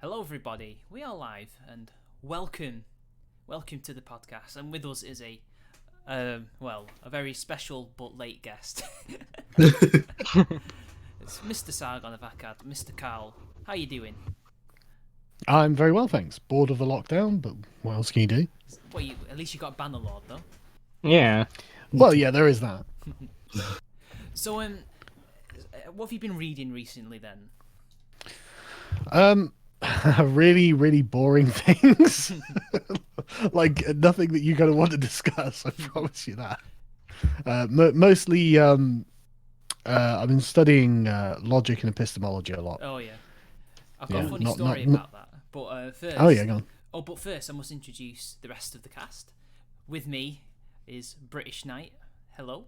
Hello, everybody. We are live, and welcome to the podcast. And with us is a very special but late guest. It's Mr. Sargon of Akkad, Mr. Carl. How you doing? I'm very well, thanks. Bored of the lockdown, but what else can you do? Well, at least you got Bannerlord, though. Yeah. Well, yeah, there is that. So, what have you been reading recently, then? Really, really boring things. Like nothing that you're going to want to discuss. I promise you that. Mostly, I've been studying logic and epistemology a lot. Oh yeah, I've got a Yeah, funny not- story not- about that. But first, Oh yeah, go on. but first, I must introduce the rest of the cast. With me is British Knight. Hello.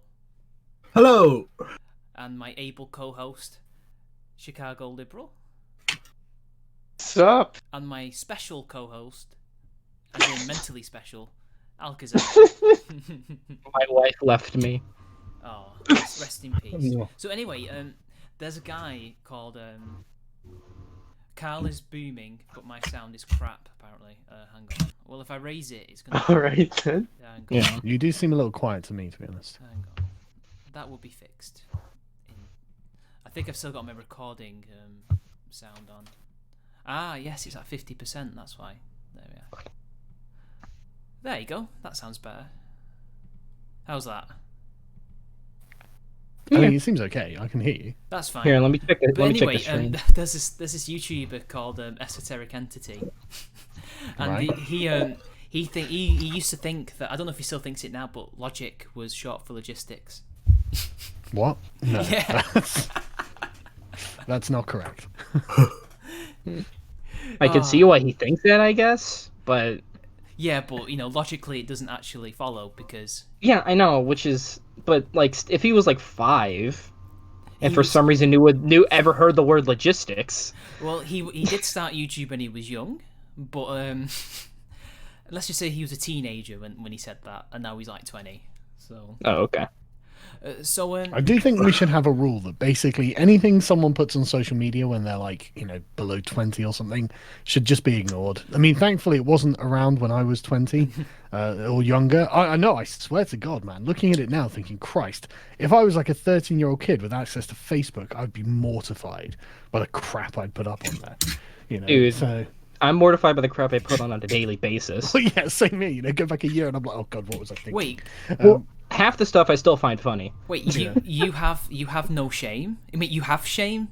Hello. And my able co-host, Chicago Liberal. What's up? And my special co-host, as in mentally special, Alcazar. My wife left me. Oh, rest in peace. So anyway, there's a guy called Carl is booming, but my sound is crap. Apparently, hang on. Well, if I raise it, it's gonna. Alright then. Hang on. Yeah. You do seem a little quiet to me, to be honest. Hang on. That will be fixed. I think I've still got my recording sound on. Ah, yes, it's at 50%. That's why. There we are. There you go. That sounds better. How's that? I mean, it seems okay. I can hear you. That's fine. Here, let me check it. But Let me anyway, check the stream. there's this YouTuber called Esoteric Entity, and Right. he used to think that, I don't know if he still thinks it now, but logic was short for logistics. What? No, Yeah. that's not correct. I can see why he thinks that, I guess, but Yeah, but logically it doesn't actually follow because yeah, I know. But like, if he was like 5, and He for was- some reason ever heard the word logistics, well he did start YouTube when he was young, but let's just say he was a teenager when he said that, and now he's like 20. So oh okay. I do think we should have a rule that basically anything someone puts on social media when they're like, below 20 or something should just be ignored. I mean, thankfully it wasn't around when I was 20 or younger. I know, I swear to God, man, looking at it now thinking, Christ, if I was like a 13-year-old kid with access to Facebook, I'd be mortified by the crap I'd put up on there. Dude. So... I'm mortified by the crap I put on a daily basis. Well, yeah, same here. Go back a year and I'm like, oh God, what was I thinking? wait, Well, half the stuff I still find funny. you have no shame? I mean, you have shame,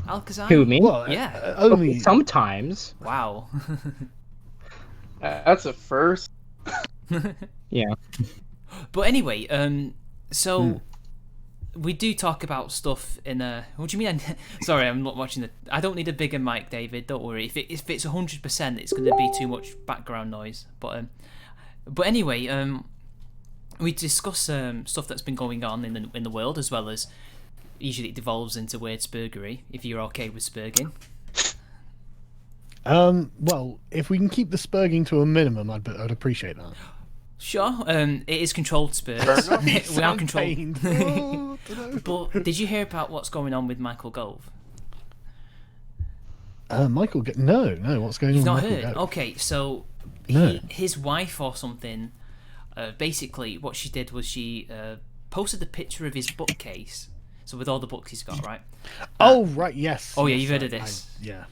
Alcazar? Who, me? Well, Yeah. only... Sometimes. Wow. That's a first. Yeah. But anyway, so we do talk about stuff in a. What do you mean? Sorry, I'm not watching the. I don't need a bigger mic, David. Don't worry. If it's 100%, it's going to be too much background noise. But anyway, we discuss stuff that's been going on in the world, as well as usually it devolves into weird spurgery. If you're okay with spurging. Well, if we can keep the spurging to a minimum, I'd appreciate that. Sure. It is controlled spurs. We are controlled. Pained. Oh, dunno. But did you hear about what's going on with Michael Gove? Michael, no, what's going You've on? not with heard? Michael Gove? Okay, so No. his wife or something, basically what she did was she posted the picture of his bookcase. So with all the books he's got, right? Oh, right, yes. Oh yeah, yes, you've heard of this. Yeah.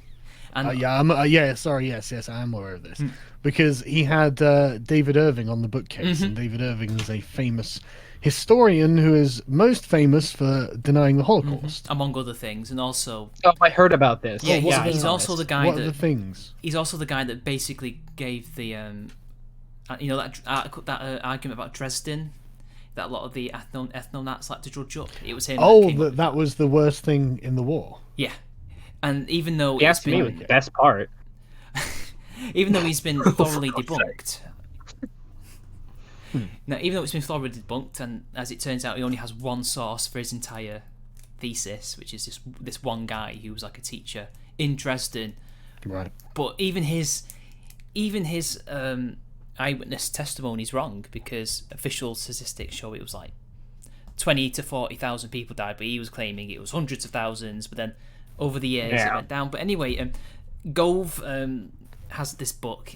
And Yes, I am aware of this. Because he had David Irving on the bookcase, and David Irving is a famous historian who is most famous for denying the Holocaust. among other things, and also Oh, I heard about this. yeah, I he's saw also this. the guy What are the that things? he's also the guy that basically gave the that argument about Dresden. That a lot of the ethno-nats like to drudge up. It was him. Oh, came up- that was the worst thing in the war. yeah. And even though He it's asked me been, was the best part. even though he's been thoroughly debunked. Now, even though it's been thoroughly debunked, and as it turns out, he only has one source for his entire thesis, which is this one guy who was like a teacher in Dresden. Right. But even his eyewitness testimony is wrong, because official statistics show it was like 20 to 40,000 people died, but he was claiming it was hundreds of thousands. But then over the years it went down. But anyway, Gove has this book.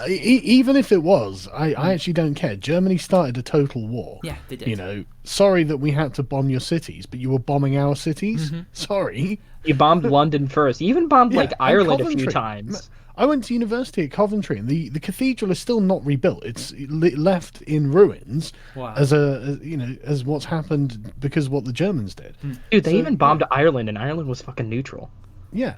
Even if it was, I actually don't care. Germany started a total war. Yeah, they did. You know, sorry that we had to bomb your cities, but you were bombing our cities. Sorry. You bombed London first. You even bombed like and Ireland a few Coventry. times. I went to university at Coventry, and the cathedral is still not rebuilt. It's left in ruins as what's happened because of what the Germans did. Dude, they even bombed Ireland, and Ireland was fucking neutral. Yeah.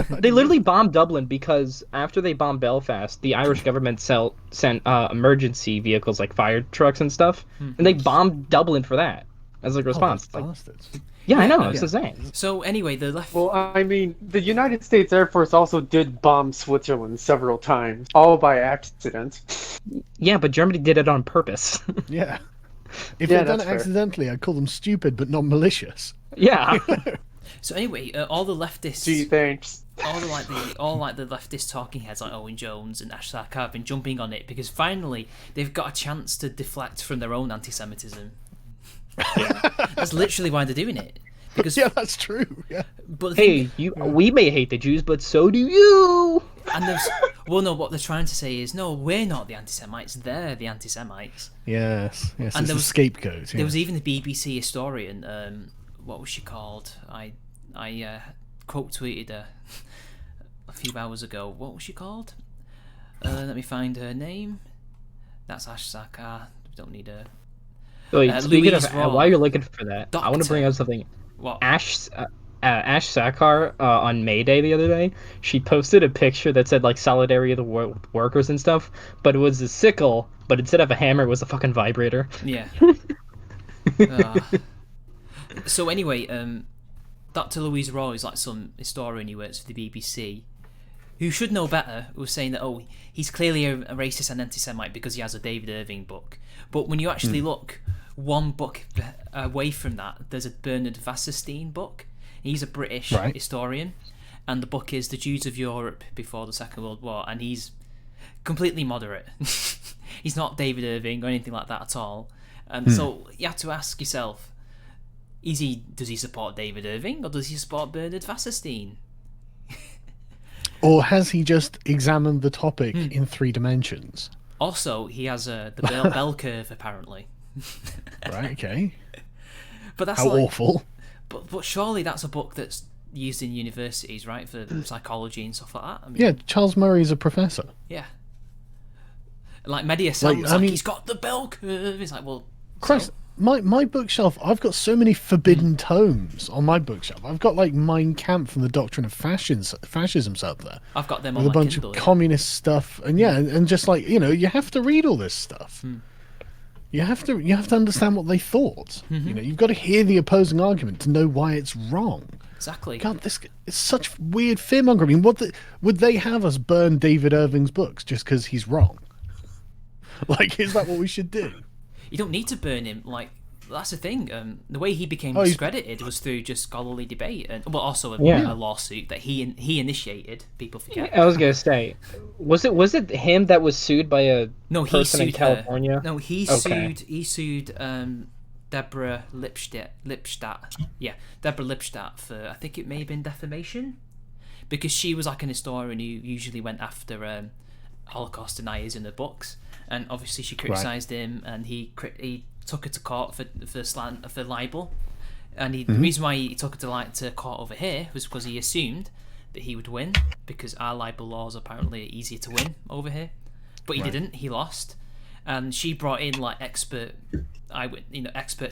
They literally bombed Dublin because after they bombed Belfast, the Irish government sent emergency vehicles like fire trucks and stuff, and they bombed Dublin for that as a response. Oh, bastards. Yeah, I know, it's insane. So anyway, the left. Well, I mean, the United States Air Force also did bomb Switzerland several times, all by accident. Yeah, but Germany did it on purpose. Yeah. If Yeah, they'd done that's it fair. accidentally, I'd call them stupid but not malicious. Yeah. So anyway, all the leftists. Gee, thanks. all the leftist talking heads like Owen Jones and Ash Sarkar have been jumping on it because finally they've got a chance to deflect from their own anti-Semitism. Yeah. That's literally why they're doing it. Because Yeah, that's true. Yeah. but the Hey, thing, we may hate the Jews, but so do you. and there's no, what they're trying to say is no, we're not the anti-Semites, they're the anti-Semites. Yes. And It's there the was- scapegoat. There was even a BBC historian. What was she called? I quote tweeted her a few hours ago. What was she called? Let me find her name. That's Ash Sarkar. Don't need her. Wait, speaking Louise of, Raw. while you're looking for that, I want to Doctor. bring up something. What? Ash Sakar on May Day the other day, she posted a picture that said like solidarity of the workers and stuff, but it was a sickle, but instead of a hammer, it was a fucking vibrator. Yeah. So anyway, Dr. Louise Raw is like some historian who works for the BBC, who should know better, was saying that he's clearly a racist and anti-Semite because he has a David Irving book. But when you actually look one book away from that, there's a Bernard Wasserstein book. He's a British historian, and the book is The Jews of Europe Before the Second World War, and he's completely moderate. He's not David Irving or anything like that at all. And so you have to ask yourself, does he support David Irving or does he support Bernard Wasserstein? Or has he just examined the topic in 3 dimensions? Also, he has the bell curve apparently. Right, okay. But that's How like, awful. But surely that's a book that's used in universities, right, for psychology and stuff like that. I mean, Yeah, Charles Murray's a professor. yeah. Like Media sounds I mean- he's got the bell curve. It's like, well, Christ, so? my bookshelf, I've got so many forbidden tomes on my bookshelf. I've got like Mein Kampf and the Doctrine of Fascism's up there. I've got them With on a my bunch Kindle. of communist stuff. And yeah, and just like, you have to read all this stuff. You have to understand what they thought. You've got to hear the opposing argument to know why it's wrong. Exactly. God, it's such weird fearmongering. I mean, would they have us burn David Irving's books just because he's wrong? Like, is that what we should do? You don't need to burn him. Like, that's the thing. The way he became he's- discredited was through just scholarly debate, and also a lawsuit that he initiated. People forget. I was gonna say, was it him that was sued by a No, he person in sued California? her. No, he Okay. sued Deborah Lipstadt. Yeah, Deborah Lipstadt for, I think it may have been defamation, because she was like an historian who usually went after Holocaust deniers in the books, and obviously she criticised him, and he took her to court for libel, and the reason why he took her to court over here was because he assumed that he would win, because our libel laws apparently are easier to win over here, but he didn't. He lost, and she brought in like expert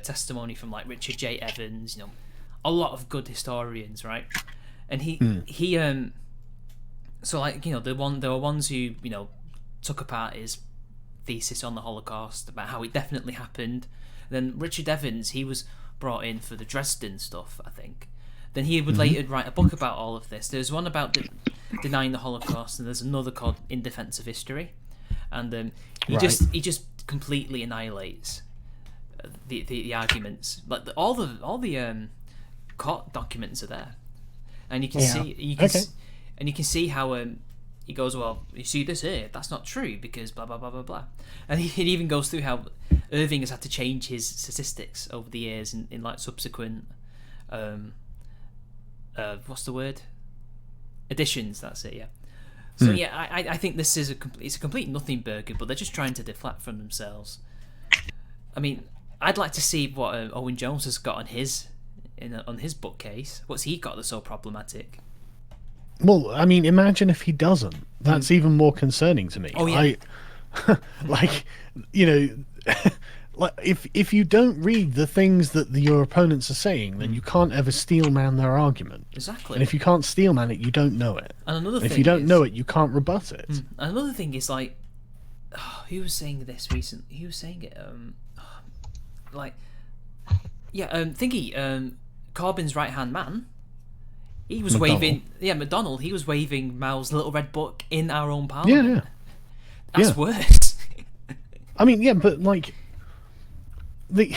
testimony from like Richard J. Evans, a lot of good historians, right? And he so like there were ones who took apart his thesis on the Holocaust about how it definitely happened. Then Richard Evans, he was brought in for the Dresden stuff, I think. Then he would later write a book about all of this. There's one about denying the Holocaust, and there's another called In Defense of History, and he just completely annihilates the arguments. Like all the court documents are there, and you can see how he goes, well, you see this here, that's not true because blah blah blah blah blah, and he even goes through how Irving has had to change his statistics over the years in like subsequent what's the word, Editions, that's it, yeah. So yeah, I think this is it's a complete nothing burger, but they're just trying to deflect from themselves. I mean, I'd like to see what Owen Jones has got on his bookcase. What's he got that's so problematic? Well, I mean, imagine if he doesn't. That's even more concerning to me. Oh yeah. Like, you know, like if you don't read the things that your opponents are saying, then you can't ever steelman their argument. Exactly. And if you can't steelman it, you don't know it. And another And thing if you don't is, know it, you can't rebut it. And another thing is like, who was saying this recently? Who was saying it? Corbyn's right hand man. He was waving. Yeah, McDonald. He was waving Mao's little red book in our own parliament. Yeah. That's worse. I mean, yeah, but like, there's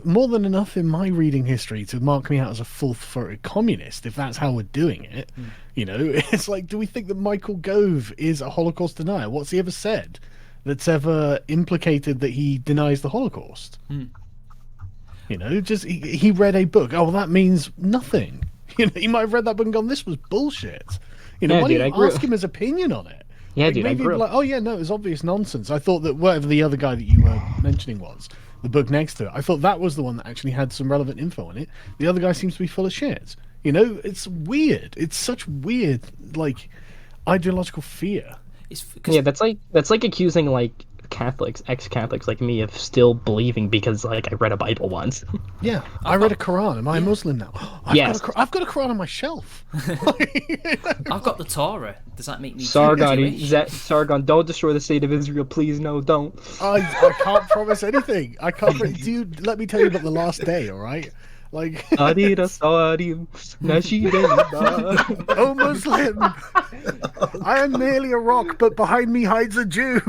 more than enough in my reading history to mark me out as a full-throated communist if that's how we're doing it. You know, it's like, do we think that Michael Gove is a Holocaust denier? What's he ever said that's ever implicated that he denies the Holocaust? You know, just he read a book. Oh, well, that means nothing. You know, he might have read that book and gone, "This was bullshit." You know, why don't you ask him his opinion on it? Yeah, like, dude, maybe he'd be like, "Oh yeah, no, it was obvious nonsense." I thought that whatever the other guy that you were mentioning was, the book next to it, I thought that was the one that actually had some relevant info in it. The other guy seems to be full of shit. You know, it's weird. It's such weird, like, ideological fear. Yeah, that's like accusing like Catholics, ex-Catholics like me, of still believing because like I read a Bible once. Yeah, I read a Quran. Am I a Muslim now? I've got a Quran on my shelf. I've got the Torah. Does that make me Sargon? Jewish? Sargon, don't destroy the state of Israel, please. No, don't. I can't promise anything. I can't. Dude, let me tell you about the last day. All right. Like, Oh Muslim, I am merely a rock, but behind me hides a Jew.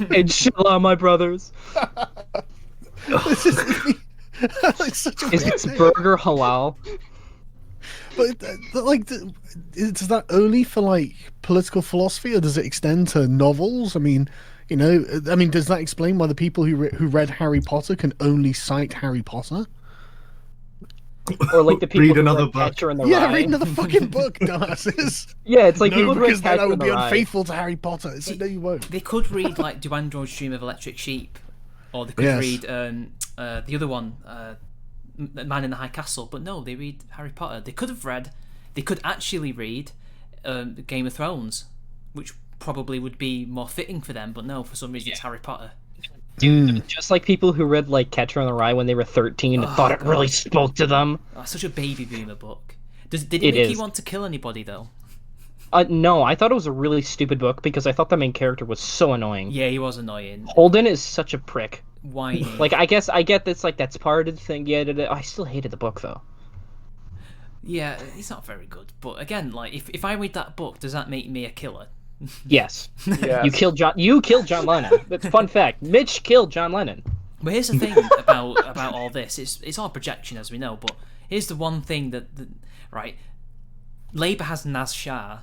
Inshallah, my brothers. This is like such a Is weird this thing. burger halal? But like, is that only for like political philosophy, or does it extend to novels? I mean, you know, does that explain why the people who read Harry Potter can only cite Harry Potter? Or like the people Read who another read book. Catcher in the Yeah, Rye. read another fucking book, dumbasses. Yeah, it's like No, people who read because then I Catcher will in the be Rye. unfaithful to Harry Potter. So, no, you won't. They could read like Duandro's Dream of Electric Sheep, or they could Yes. read the other one, Man in the High Castle. But no, they read Harry Potter. They could actually read Game of Thrones, which probably would be more fitting for them. But no, for some reason it's Harry Potter. Dude, just like people who read like Catcher in the Rye when they were 13 and thought it really spoke to them. Oh, such a baby boomer book. Did it It make is. you want to kill anybody though? No, I thought it was a really stupid book because I thought the main character was so annoying. Yeah, he was annoying. Holden is such a prick. Whiny. Like, I get that's like that's part of the thing. Yeah, I still hated the book though. Yeah, he's not very good. But again, like if I read that book, does that make me a killer? Yes. Yes. You killed John Lennon. That's a fun fact. Mitch killed John Lennon. But here's the thing about all this. It's all projection, as we know. But here's the one thing that right, Labour has Naz Shah.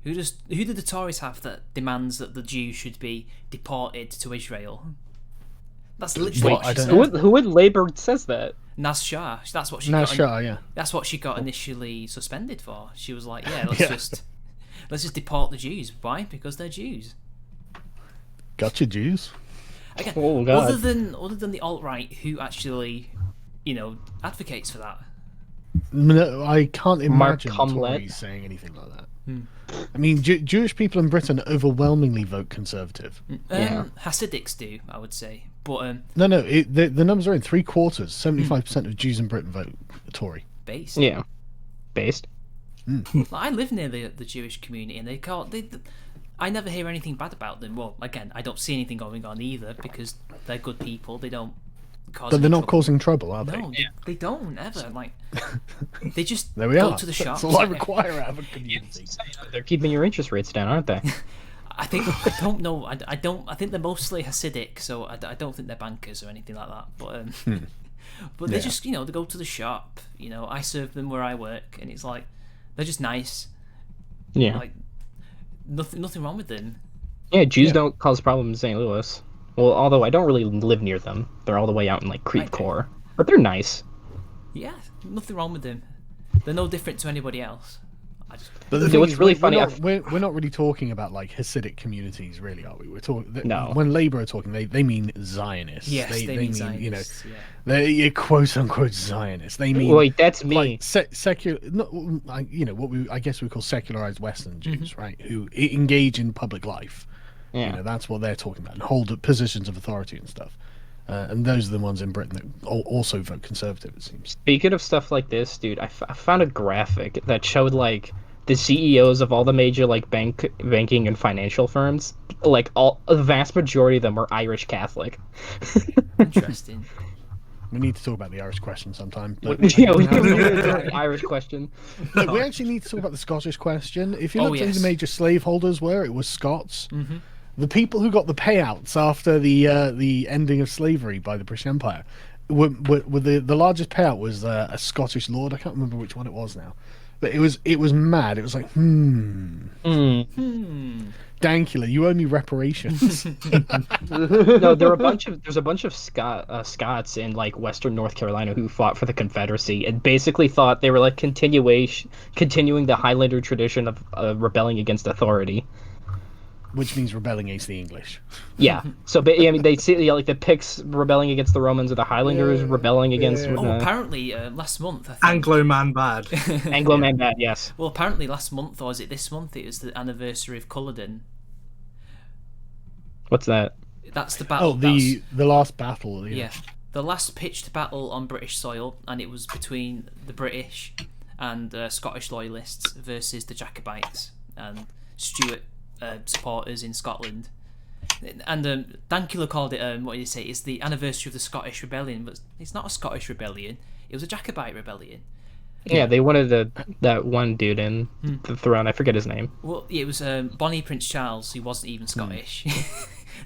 Who did the Tories have that demands that the Jews should be deported to Israel? That's literally What? what she I said. don't Who would Labour says that? Naz Shah. That's what she Naz got. Shah, yeah. That's what she got initially suspended for. She was like, yeah, Yeah. let's just deport the Jews. Why? Because they're Jews. Gotcha, Jews. Again, Oh, God. other than the alt-right who actually, advocates for that. No, I can't imagine Cumlett. Tories saying anything like that. I mean, Jewish people in Britain overwhelmingly vote Conservative. Yeah. Hasidics do, I would say, but No, the numbers are in 3/4. 75% of Jews in Britain vote Tory. based. Yeah. Based. Like, I live near the Jewish community, and I never hear anything bad about them. Well, again, I don't see anything going on either because they're good people. They don't cause. But they're any not trouble. causing trouble, are they? No, they don't ever. Like, they just There we go are. to the That's shops. all I require out of a community. They're keeping your interest rates down, aren't they? I don't know. I don't. I think they're mostly Hasidic, so I don't think they're bankers or anything like that. But they just they go to the shop. I serve them where I work, and it's like they're just nice. Yeah. Like nothing wrong with them. Yeah, Jews don't cause problems in St. Louis. Well, although I don't really live near them. They're all the way out in like Creve Coeur. But they're nice. Yeah, nothing wrong with them. They're no different to anybody else. But the Yeah, thing what's is, really we're funny- not, we're not really talking about like Hasidic communities, really, are we? We're talking. No. When Labour are talking, they mean Zionists. Yes, they mean mean Zionists, yeah. they're quote unquote Zionists. They mean Wait, that's me. like secular, what I guess we call secularized Western Jews, right? Who engage in public life. Yeah. That's what they're talking about and hold positions of authority and stuff. And those are the ones in Britain that also vote conservative, it seems. Speaking of stuff like this, dude, I found a graphic that showed like the CEOs of all the major like banking and financial firms. Like the vast majority of them were Irish Catholic. Interesting. We need to talk about the Irish question sometime. But Yeah, we can do the Irish question. no, we actually need to talk about the Scottish question. If you Oh, look at who yes. the major slaveholders were, it was Scots. Mm-hmm. The people who got the payouts after the ending of slavery by the British Empire, were the largest payout was a Scottish lord. I can't remember which one it was now, but it was mad. It was like, Dankula, you owe me reparations. No, there's a bunch of Scots in like Western North Carolina who fought for the Confederacy and basically thought they were like continuing the Highlander tradition of rebelling against authority. Which means rebelling against the English. Yeah. So, I mean, they see like the Picts rebelling against the Romans, or the Highlanders rebelling against. Apparently last month, I think. Anglo man bad. Anglo man bad, yes. Well, apparently last month, or was it this month? It was the anniversary of Culloden. What's that? That's the battle. Oh, the last battle. Yeah, the last pitched battle on British soil, and it was between the British and Scottish loyalists versus the Jacobites and Stuart supporters in Scotland. And Dankula called it, what did he say? It's the anniversary of the Scottish Rebellion, but it's not a Scottish rebellion. It was a Jacobite rebellion. Yeah, they wanted that one dude in the throne. I forget his name. Well, it was Bonnie Prince Charles, who wasn't even Scottish.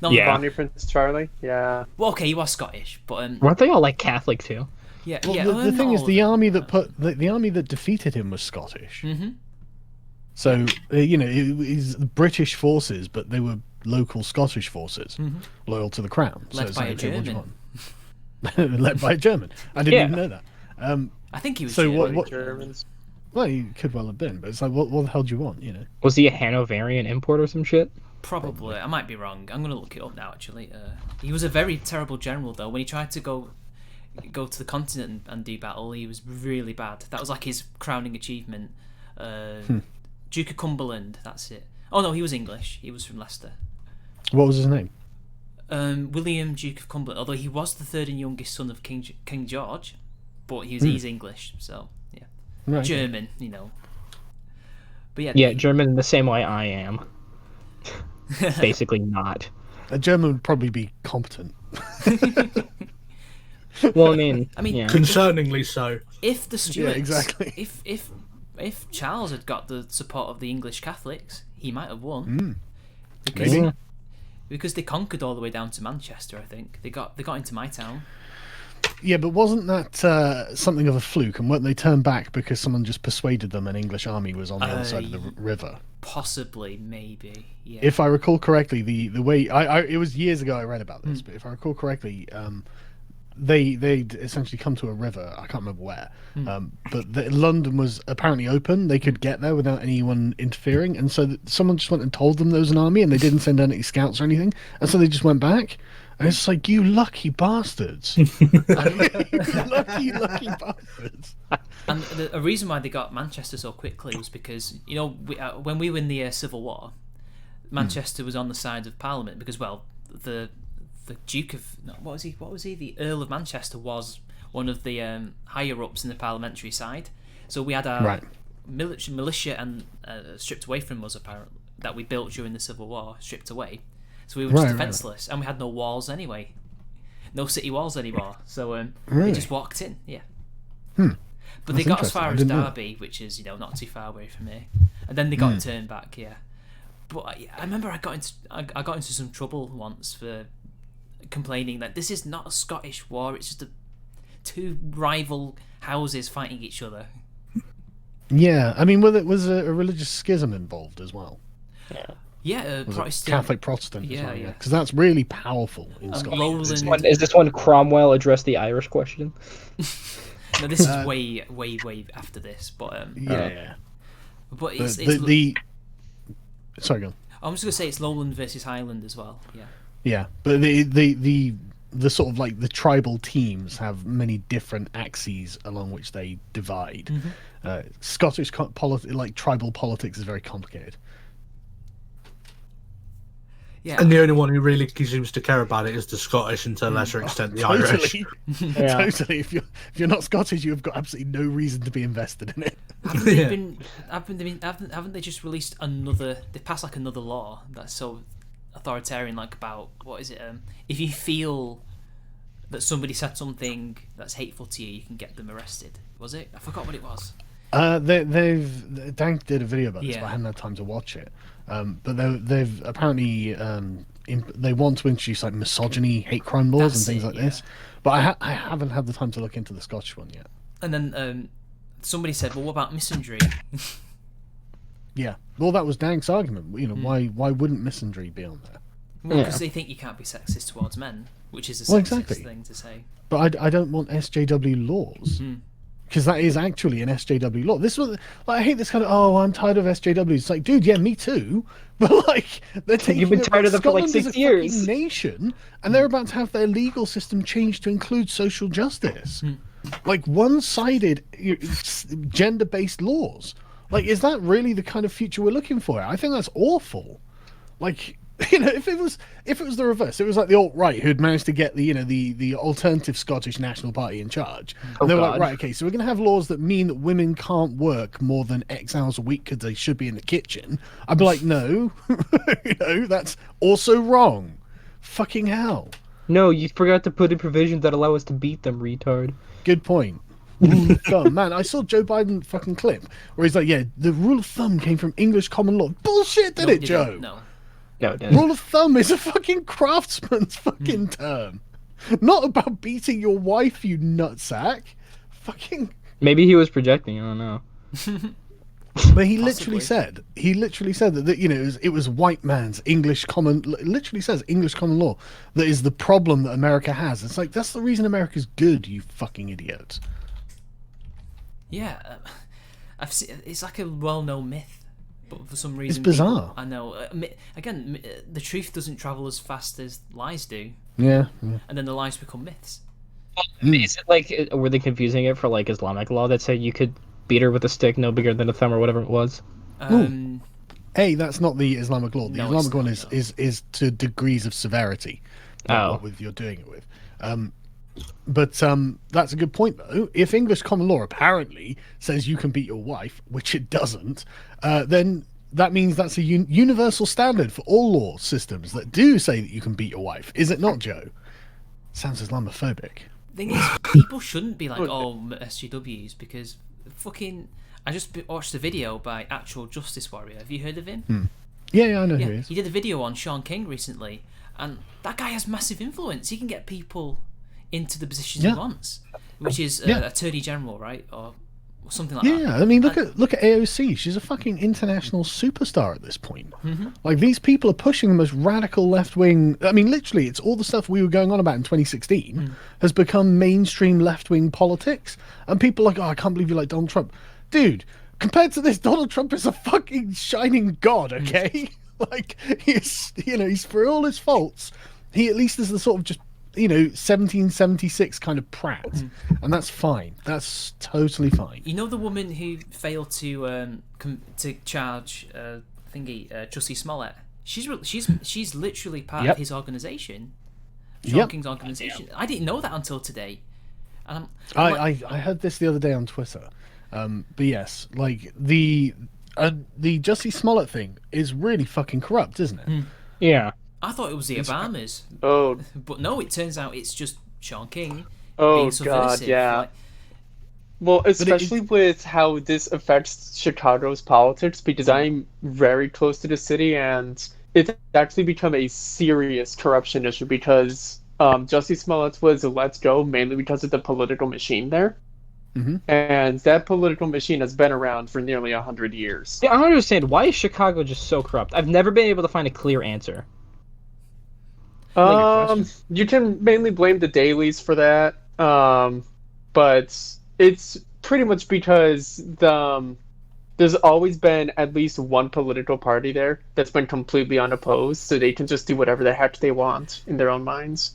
Yeah. Bonnie Prince Charlie. Yeah. Well, okay, he was Scottish, but Weren't they all like Catholic too? yeah, Well, yeah. the thing is, all the of army that the army that defeated him was Scottish. them. So it was the British forces, but they were local Scottish forces, loyal to the crown. Led it's by a like, okay, what do you German. want? Led by a German. I didn't Yeah. even know that. I think he was. So German. what? Germans. Well, he could well have been, but it's like, what the hell do you want? Was he a Hanoverian import or some shit? Probably. I might be wrong. I'm going to look it up now, actually. He was a very terrible general, though. When he tried to go to the continent and do battle, he was really bad. That was like his crowning achievement. Duke of Cumberland, that's it. Oh, no, he was English. He was from Leicester. What was his name? William, Duke of Cumberland, although he was the third and youngest son of King George, but he's English, so, yeah. Right. German, But yeah, Yeah, German in the same way I am. Basically not. A German would probably be competent. Well, I mean, yeah. Concerningly so. If the Stuarts, exactly. If Charles had got the support of the English Catholics, he might have won. Maybe. Because they conquered all the way down to Manchester. I think they got into my town. Yeah, but wasn't that something of a fluke? And weren't they turned back because someone just persuaded them an English army was on the other side of the river? Possibly, maybe. Yeah. If I recall correctly, the way it was years ago I read about this, but if I recall correctly, they'd essentially come to a river. I can't remember where, but London was apparently open. They could get there without anyone interfering, and so someone just went and told them there was an army, and they didn't send any scouts or anything, and so they just went back. And it's like, you lucky bastards. lucky bastards. And a reason why they got Manchester so quickly was because, when we were in the Civil War, Manchester was on the side of Parliament because, well, the Duke of... What was he? The Earl of Manchester was one of the higher-ups in the parliamentary side. So we had our militia and stripped away from us, apparently, that we built during the Civil War, stripped away. So we were just defenceless, and we had no walls anyway. No city walls anymore. So they just walked in, yeah. But they got as far as Derby, which is, not too far away from here. And then they got turned back, yeah. But I remember I got into some trouble once for complaining that this is not a Scottish war, it's just two rival houses fighting each other. Yeah, I mean, was a religious schism involved as well? Yeah, Protestant. Catholic Protestant, yeah. Because that's really powerful in Scotland. Is this when Cromwell addressed the Irish question? No, this is way after this, but yeah. But Sorry, go on. I'm just gonna say it's lowland versus highland as well. Yeah. Yeah, but the sort of like the tribal teams have many different axes along which they divide. Scottish tribal politics is very complicated. Yeah. And the only one who really seems to care about it is the Scottish, and to a lesser extent the Irish. Totally. If you're not Scottish, you've got absolutely no reason to be invested in it. Haven't they just released another? They passed like another law that's so authoritarian, like about what is it? If you feel that somebody said something that's hateful to you, you can get them arrested. Was it? I forgot what it was. Dank did a video about this, but I hadn't had time to watch it. But they've apparently they want to introduce like misogyny, hate crime laws, and things like this. But I haven't had the time to look into the Scottish one yet. And then somebody said, "Well, what about misandry?" Yeah, well, that was Dank's argument. You know, why wouldn't misandry be on there? Well, because they think you can't be sexist towards men, which is a sexist thing to say. But I don't want SJW laws. Because that is actually an SJW law. This was I hate this kind of I'm tired of SJWs. It's like, dude, yeah, me too. But like, they're taking You've been tired of them for like Scotland 6 years. Fucking nation, and they're about to have their legal system changed to include social justice, like one-sided gender-based laws. Like, is that really the kind of future we're looking for? I think that's awful. Like, you know, if it was the reverse, it was like the alt-right who'd managed to get the alternative Scottish National Party in charge. And they were like, right, okay, so we're going to have laws that mean that women can't work more than X hours a week because they should be in the kitchen. I'd be like, no, you know, that's also wrong. Fucking hell. No, you forgot to put in provisions that allow us to beat them, retard. Good point. God, man, I saw Joe Biden fucking clip where he's like, yeah, the rule of thumb came from English common law. Bullshit, did it, Joe? No. No, it didn't. Rule of thumb is a fucking craftsman's fucking term. Not about beating your wife, you nutsack. Fucking... Maybe he was projecting, I don't know. But he literally said that you know, it was white man's English common... literally says English common law that is the problem that America has. It's like, that's the reason America's good, you fucking idiot. Yeah. I've seen, it's like a well-known myth. But for some reason, it's bizarre. I know. Again, the truth doesn't travel as fast as lies do. Yeah. And then the lies become myths. Is it like, were they confusing it for like Islamic law that said you could beat her with a stick no bigger than a thumb or whatever it was? Hey, that's not the Islamic law. The Islamic one is to degrees of severity. What you're doing it with. But that's a good point, though. If English common law apparently says you can beat your wife, which it doesn't, then that means that's a universal standard for all law systems that do say that you can beat your wife. Is it not, Joe? Sounds Islamophobic. Thing is, people shouldn't be like, SGWs, because fucking... I just watched a video by Actual Justice Warrior. Have you heard of him? Yeah, I know who he is. He did a video on Sean King recently, and that guy has massive influence. He can get people into the positions he wants, which is Attorney General, right, or something like that. Yeah, I mean, look at AOC. She's a fucking international superstar at this point. Like, these people are pushing the most radical left wing. I mean, literally, it's all the stuff we were going on about in 2016 has become mainstream left wing politics, and people are like, I can't believe you like Donald Trump, dude. Compared to this, Donald Trump is a fucking shining god. Okay, like he's for all his faults, he at least is the sort of just 1776 kind of prat, and that's fine. That's totally fine. You know the woman who failed to charge Jussie Smollett? She's literally part of his organisation, Sean King's organisation. I didn't know that until today. And I heard this the other day on Twitter. But yes, like the Jussie Smollett thing is really fucking corrupt, isn't it? Yeah. I thought it was the Obamas. But no, it turns out it's just Sean King. Oh god, yeah. Well, especially with how this affects Chicago's politics, because I'm very close to the city, and it's actually become a serious corruption issue because Jussie Smollett was let go mainly because of the political machine there. And that political machine has been around for nearly 100 years. Yeah, I don't understand. Why is Chicago just so corrupt? I've never been able to find a clear answer. You can mainly blame the dailies for that, but it's pretty much because the there's always been at least one political party there that's been completely unopposed, so they can just do whatever the heck they want in their own minds.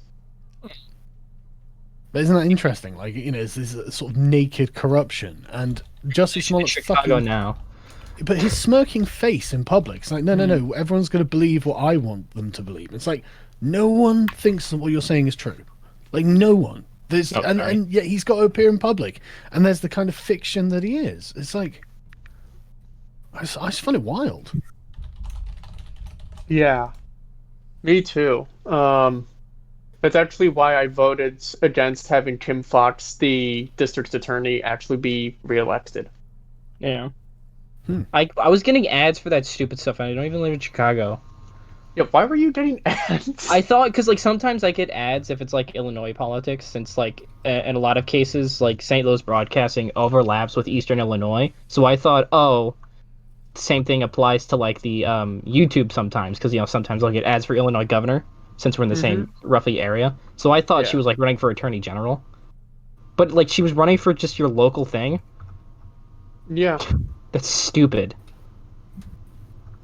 But isn't that interesting? Like, it's this sort of naked corruption, and Justice Smollett Chicago now. But his smirking face in public, it's like, no, everyone's going to believe what I want them to believe. It's like, no one thinks that what you're saying is true. Like, no one. And yet he's got to appear in public, and there's the kind of fiction that he is. It's like, I just find it wild. Yeah, me too. That's actually why I voted against having Kim Fox, the district attorney, actually be reelected. Yeah. I was getting ads for that stupid stuff, and I don't even live in Chicago. Yeah, why were you getting ads? I thought, because like sometimes I get ads if it's like Illinois politics, since like in a lot of cases like St. Louis Broadcasting overlaps with Eastern Illinois. So I thought, same thing applies to like the YouTube sometimes, because sometimes I'll get ads for Illinois governor since we're in the same roughly area. So I thought she was like running for attorney general, but like she was running for just your local thing. Yeah, that's stupid.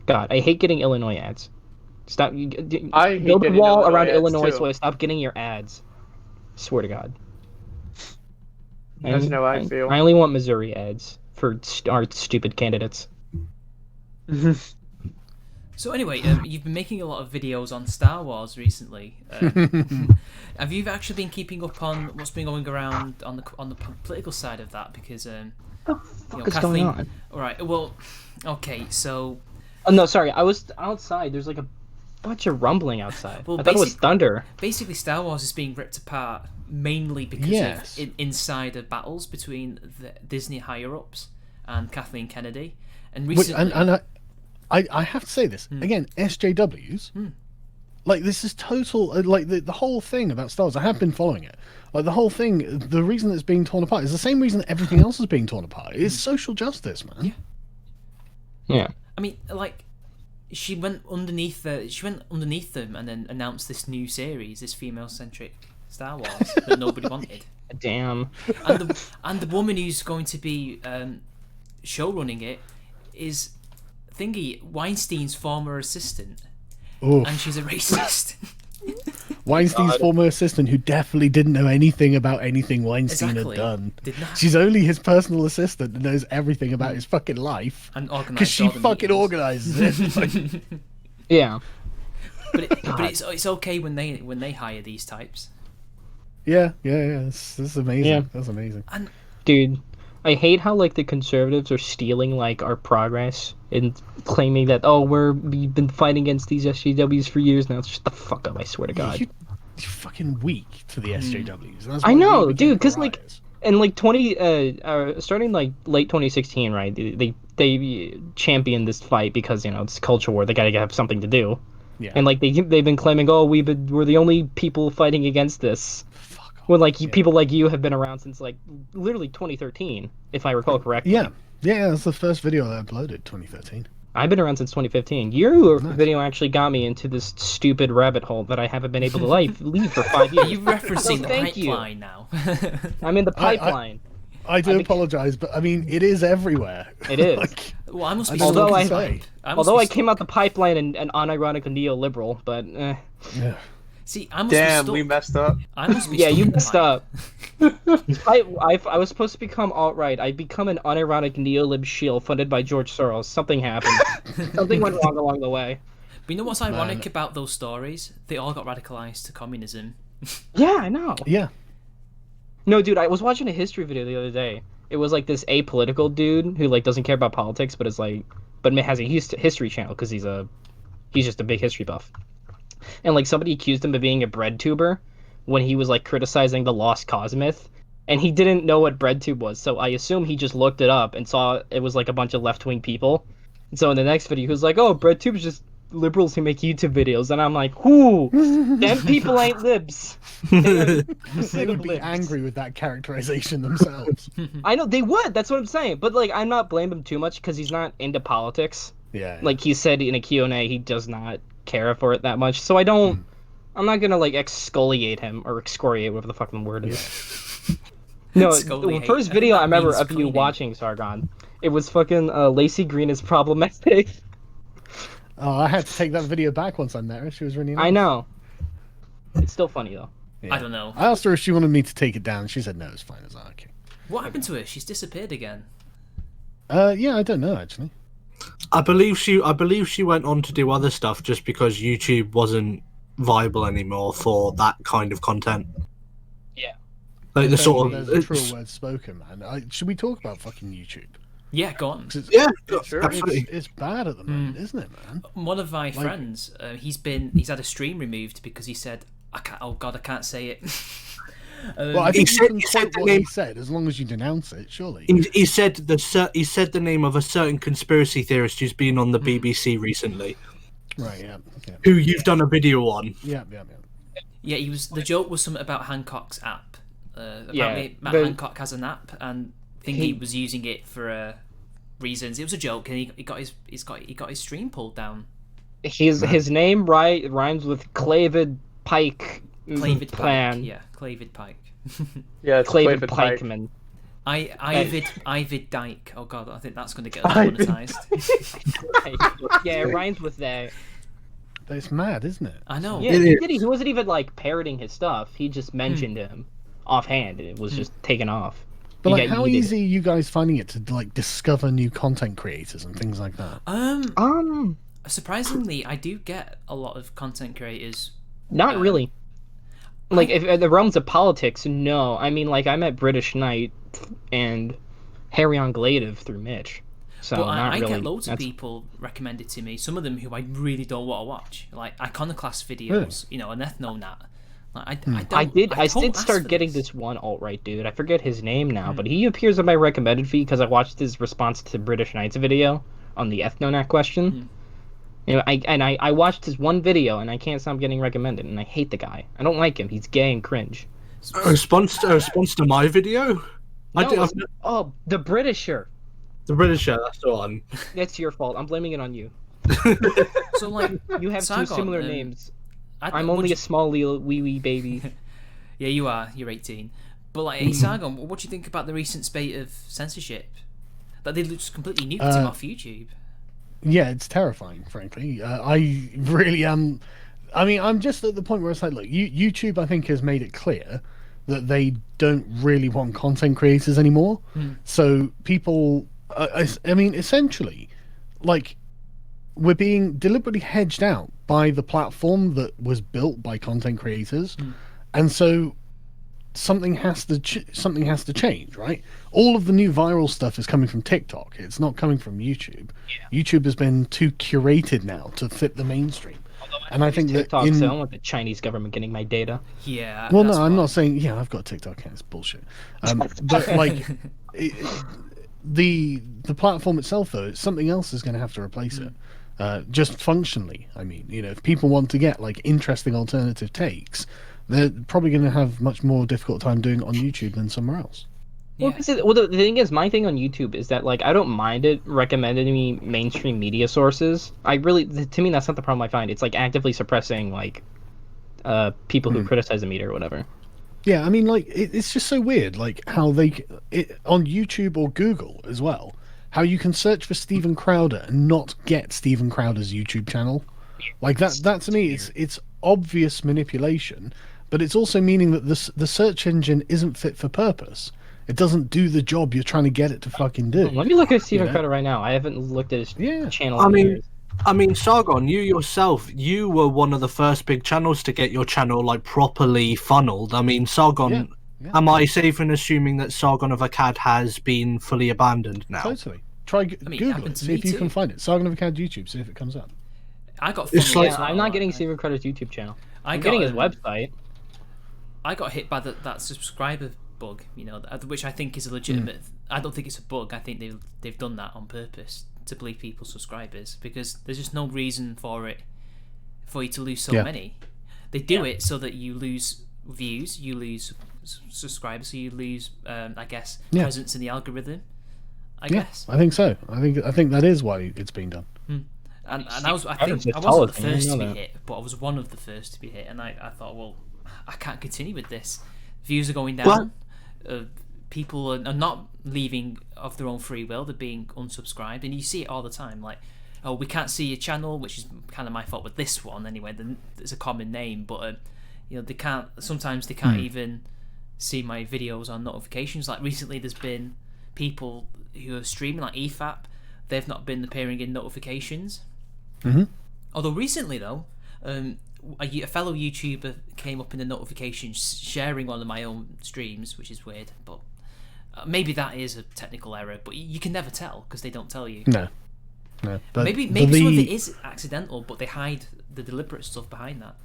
God, I hate getting Illinois ads. Stop. I build a wall around Illinois too. so I stop getting your ads. Swear to God. That's how I feel. I only want Missouri ads for our stupid candidates. So anyway, you've been making a lot of videos on Star Wars recently. Have you actually been keeping up on what's been going around on the political side of that? Because What's going on? All right. Well, okay. So. Oh no, sorry. I was outside. There's like a bunch of rumbling outside. Well, I thought it was thunder. Basically, Star Wars is being ripped apart mainly because of insider battles between the Disney higher-ups and Kathleen Kennedy. And recently... I have to say this again, SJWs. Like, this is total, like the whole thing about Star Wars. I have been following it. Like, the whole thing, the reason it's being torn apart is the same reason that everything else is being torn apart. It's social justice, man. Yeah. I mean, like, she went underneath them and then announced this new series, this female-centric Star Wars that nobody wanted. Damn. And the woman who's going to be show running it is Weinstein's former assistant. Oof. And she's a racist. Weinstein's former assistant, who definitely didn't know anything about anything Weinstein had done. She's only his personal assistant and knows everything about his fucking life. And because she fucking organizes it. Yeah. But it's okay when they hire these types. Yeah. This is amazing. Yeah. That's amazing. And dude, I hate how like the conservatives are stealing like our progress and claiming that we've been fighting against these SJWs for years now. Shut the fuck up! I swear to God. You're fucking weak to the SJWs. That's I know, dude. Because like, and like starting like late 2016, right? They championed this fight because it's a culture war. They gotta have something to do. Yeah. And like they've been claiming, we're the only people fighting against this. When like people like you have been around since like literally 2013, if I recall correctly. Yeah, that's the first video I uploaded, 2013. I've been around since 2015. Your video actually got me into this stupid rabbit hole that I haven't been able to leave for 5 years. Are you referencing the pipeline now? I'm in the pipeline. I do apologize, but I mean it is everywhere. It is. Well, I must be. Although I came out the pipeline and unironically neoliberal, but. Yeah. See, I must Damn, be stuck. we messed up. I must be you messed up. I was supposed to become alt-right. I become an unironic neolib shield funded by George Soros. Something happened. Something went wrong along the way. But you know what's ironic about those stories? They all got radicalized to communism. Yeah, I know. Yeah. No, dude, I was watching a history video the other day. It was like this apolitical dude who like doesn't care about politics, but has a history channel because he's just a big history buff. And like somebody accused him of being a BreadTuber when he was like criticizing the Lost Cause myth, and he didn't know what BreadTube was. So I assume he just looked it up and saw it was like a bunch of left-wing people. And so in the next video, he was like, "Oh, BreadTube is just liberals who make YouTube videos," and I'm like, "Whoo, them people ain't libs." They would be angry with that characterization themselves. I know they would. That's what I'm saying. But like, I'm not blaming him too much because he's not into politics. Yeah. Like he said in a Q&A, he does not care for it that much. So I don't. I'm not gonna like exfoliate him or excoriate, whatever the fucking word is. No, the first video I remember of you watching Sargon It was fucking Lacey Green is problematic. Oh, I had to take that video back once I met her. She was really nice. I know. It's still funny though. I don't know. I asked her if she wanted me to take it down. She said no, it's fine. I was like, okay. What happened to her? She's disappeared again. Yeah, I don't know actually. I believe she went on to do other stuff just because YouTube wasn't viable anymore for that kind of content. Yeah. Like the sort There's of a true word spoken, man. Should we talk about fucking YouTube? Yeah, go on. yeah, Sure. absolutely. It's bad at the moment, isn't it, man? One of my friends, he's had a stream removed because he said, I can't say it. Well, I think He you said- can he said quote the what name- he said as long as you denounce it, surely. He said the name of a certain conspiracy theorist who's been on the BBC recently, Right, yeah. who you've done a video on. Yeah. Yeah, the joke was something about Hancock's app. Apparently, Matt but- Hancock has an app, and I think he was using it for reasons. It was a joke, and he got his stream pulled down. His name rhymes with Clavid Pike. Clavid plan. Pike. Yeah, Clavid Pike. Yeah, it's Clavid Clavid Pike. Pikeman. Ivid Dyke. Oh god, I think that's going to get us monetized. Yeah, it rhymes with that. But it's mad, isn't it? I know. Yeah, he wasn't even like parroting his stuff. He just mentioned him offhand, and it was just taken off. But He like, got how yeeted. easy are you guys finding it to like discover new content creators and things like that? Surprisingly, I do get a lot of content creators. Not really. Like, if in the realms of politics, no. I mean, like, I met British Knight and Harry on Glaive through Mitch. So, But not I really. get loads of That's- people recommended to me. Some of them who I really don't want to watch, like Iconoclast videos, Really? and Ethnonat. Like, I did don't ask start for getting this one alt-right dude. I forget his name now, but he appears on my recommended feed because I watched his response to British Knight's video on the Ethnonat question. You know, I watched his one video and I can't stop getting recommended, and I hate the guy. I don't like him. He's gay and cringe. A response to my video. Oh, the Britisher. The British show. That's the one. That's your fault. I'm blaming it on you. So like, You have Sargon, two similar names. I'm would only you- a small little wee baby. Yeah, you are. You're 18. But like, hey, Sargon, what do you think about the recent spate of censorship? That they just completely nuked him off YouTube. Yeah, it's terrifying, frankly. I really am. I mean, I'm just at the point where it's like, look, YouTube, I think, has made it clear that they don't really want content creators anymore. So people, I mean, essentially, like, we're being deliberately hedged out by the platform that was built by content creators, and so something has to change, right? All of the new viral stuff is coming from TikTok. It's not coming from YouTube. YouTube has been too curated now to fit the mainstream. And I think that TikTok, so I don't want the Chinese government getting my data. Yeah. well, that's no, I'm why. not saying I've got TikTok. It's bullshit. But like the platform itself, though, something else is going to have to replace it. Just functionally, I mean, if people want to get like interesting alternative takes, they're probably going to have much more difficult time doing it on YouTube than somewhere else. Well, the thing is, my thing on YouTube is that, like, I don't mind it recommending me mainstream media sources. To me, that's not the problem I find. It's like actively suppressing like people who criticize the media or whatever. Yeah, I mean, like, it's just so weird, like, how on YouTube or Google as well, how you can search for Steven Crowder and not get Steven Crowder's YouTube channel. Like, that to me, it's obvious manipulation, but it's also meaning that the search engine isn't fit for purpose. It doesn't do the job you're trying to get it to fucking do. Let me look at Steven know? Crowder right now. I haven't looked at his channel. I in mean, years. Sargon, you yourself, you were one of the first big channels to get your channel like properly funneled. I mean, Sargon, am I safe in assuming that Sargon of Akkad has been fully abandoned now? Totally. Try it Google happened it, to see me if you too. can find it. Sargon of Akkad YouTube, see if it comes up. I got. It's funny like- as well, I'm not getting like, Steven Crowder's YouTube channel. I'm got, getting his website. I got hit by that subscriber bug, which I think is a legitimate. I don't think it's a bug. I think they've done that on purpose to bleed people's subscribers, because there's just no reason for you to lose so many. They do it so that you lose views, you lose subscribers, so you lose, I guess, presence in the algorithm. I guess. I think so. I think that is why it's been done. And I wasn't the first to be hit, but I was one of the first to be hit, and I thought, well, I can't continue with this. Views are going down. people are not leaving of their own free will. They're being unsubscribed, and you see it all the time. Like, oh, we can't see your channel, which is kind of my fault with this one anyway. It's a common name, but they can't. Sometimes they can't even see my videos on notifications. Like recently, there's been people who are streaming like EFAP. They've not been appearing in notifications. Although recently, though, a fellow YouTuber came up in the notifications sharing one of my own streams, which is weird, but maybe that is a technical error, but you can never tell because they don't tell you. No. But maybe some of it is accidental, but they hide the deliberate stuff behind that.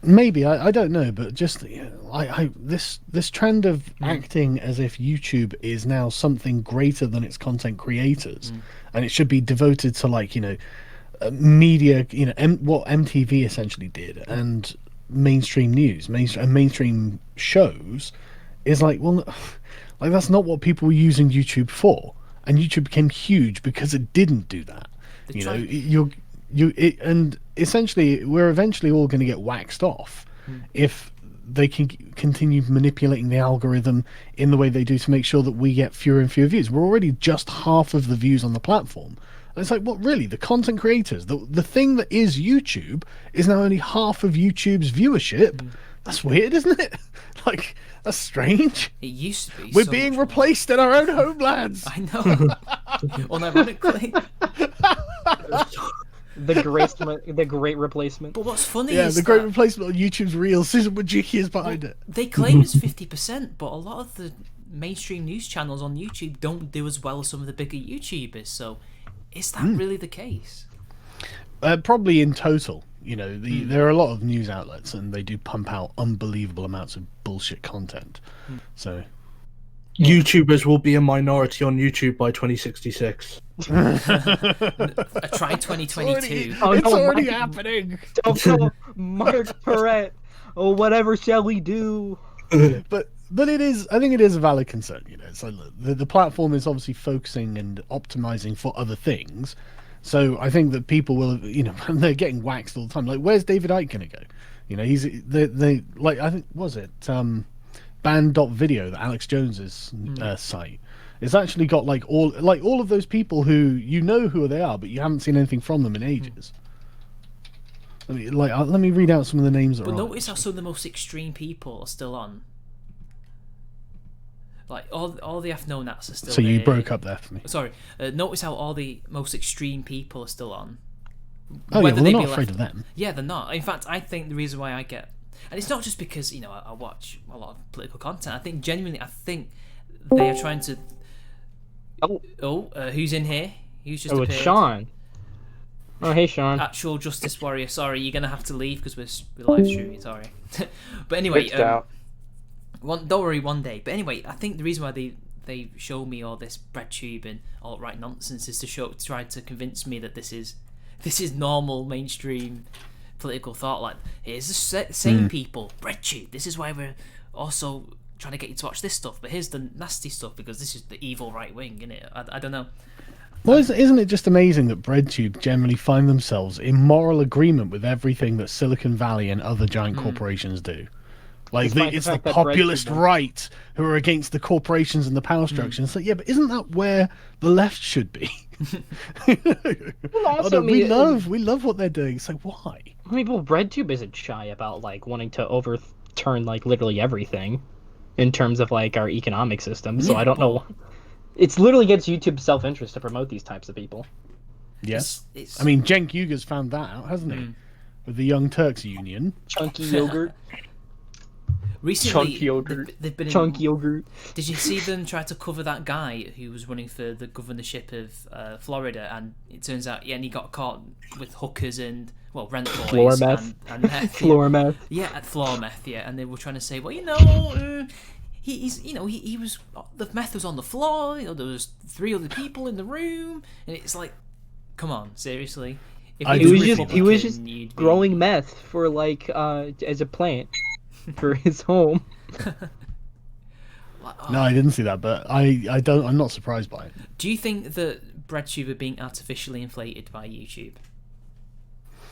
Maybe, I don't know, but just this trend of acting as if YouTube is now something greater than its content creators, and it should be devoted to media, what MTV essentially did, and mainstream news, mainstream shows, is that's not what people were using YouTube for, and YouTube became huge because it didn't do that. And essentially we're eventually all going to get waxed off if they can continue manipulating the algorithm in the way they do to make sure that we get fewer and fewer views. We're already just half of the views on the platform. And it's like, what, really? The content creators, the thing that is YouTube is now only half of YouTube's viewership. That's weird, isn't it? That's strange. It used to be. We're being replaced in our own homelands. I know. Unironically. The great replacement. But what's funny is the great replacement on YouTube's Reels. Susan Wojcicki is behind it. They claim it's 50%, but a lot of the mainstream news channels on YouTube don't do as well as some of the bigger YouTubers. So, is that really the case? Probably in total. There are a lot of news outlets, and they do pump out unbelievable amounts of bullshit content. So, YouTubers will be a minority on YouTube by 2066. I tried 2022. It's already happening. Mark Perret. Oh, whatever shall we do? But it is. I think it is a valid concern. It's like the platform is obviously focusing and optimizing for other things. So I think that people will, they're getting waxed all the time. Like, where's David Icke gonna go? He's I think was it band.video, that Alex Jones's site. It's actually got all of those people who who they are, but you haven't seen anything from them in ages. Let me read out some of the names. But notice how some of the most extreme people are still on. Like all the FNONATs are still. So you broke up there for me. Sorry. Notice how all the most extreme people are still on. Oh, yeah, well, they're not afraid of them. Yeah, they're not. In fact, I think the reason why I get, and it's not just because I watch a lot of political content. I think genuinely, they are trying to. Who's in here? Who's just appeared? It's Sean. Oh, hey, Sean. Actual Justice Warrior. Sorry, you're gonna have to leave because we're live streaming. Sorry. But anyway, don't worry, one day. But anyway, I think the reason why they show me all this BreadTube and alt-right nonsense is to try to convince me that this is normal mainstream political thought. Like, here's the same people, BreadTube. This is why we're also trying to get you to watch this stuff. But here's the nasty stuff because this is the evil right wing, innit? I don't know. Well, isn't it just amazing that BreadTube generally find themselves in moral agreement with everything that Silicon Valley and other giant corporations do? It's the populist right who are against the corporations and the power structure. It's like, yeah, but isn't that where the left should be? We love what they're doing. So why? BreadTube isn't shy about wanting to overturn literally everything in terms of our economic system. So I don't know. It's literally against YouTube's self-interest to promote these types of people. Yes. I mean, Cenk Uygur's found that out, hasn't he? With the Young Turks Union. Chunky yogurt. Recently, Chunky yogurt. They've been Chunky yogurt. Did you see them try to cover that guy who was running for the governorship of Florida? And it turns out, and he got caught with hookers and rent boys floor meth. And meth. Floor meth. Yeah, at floor meth. Yeah, and they were trying to say, he was the meth was on the floor. There was 3 other people in the room, and it's like, come on, seriously. He was just growing meth for as a plant. For his home. No, I didn't see that, but I'm not surprised by it. Do you think that BreadTube are being artificially inflated by YouTube?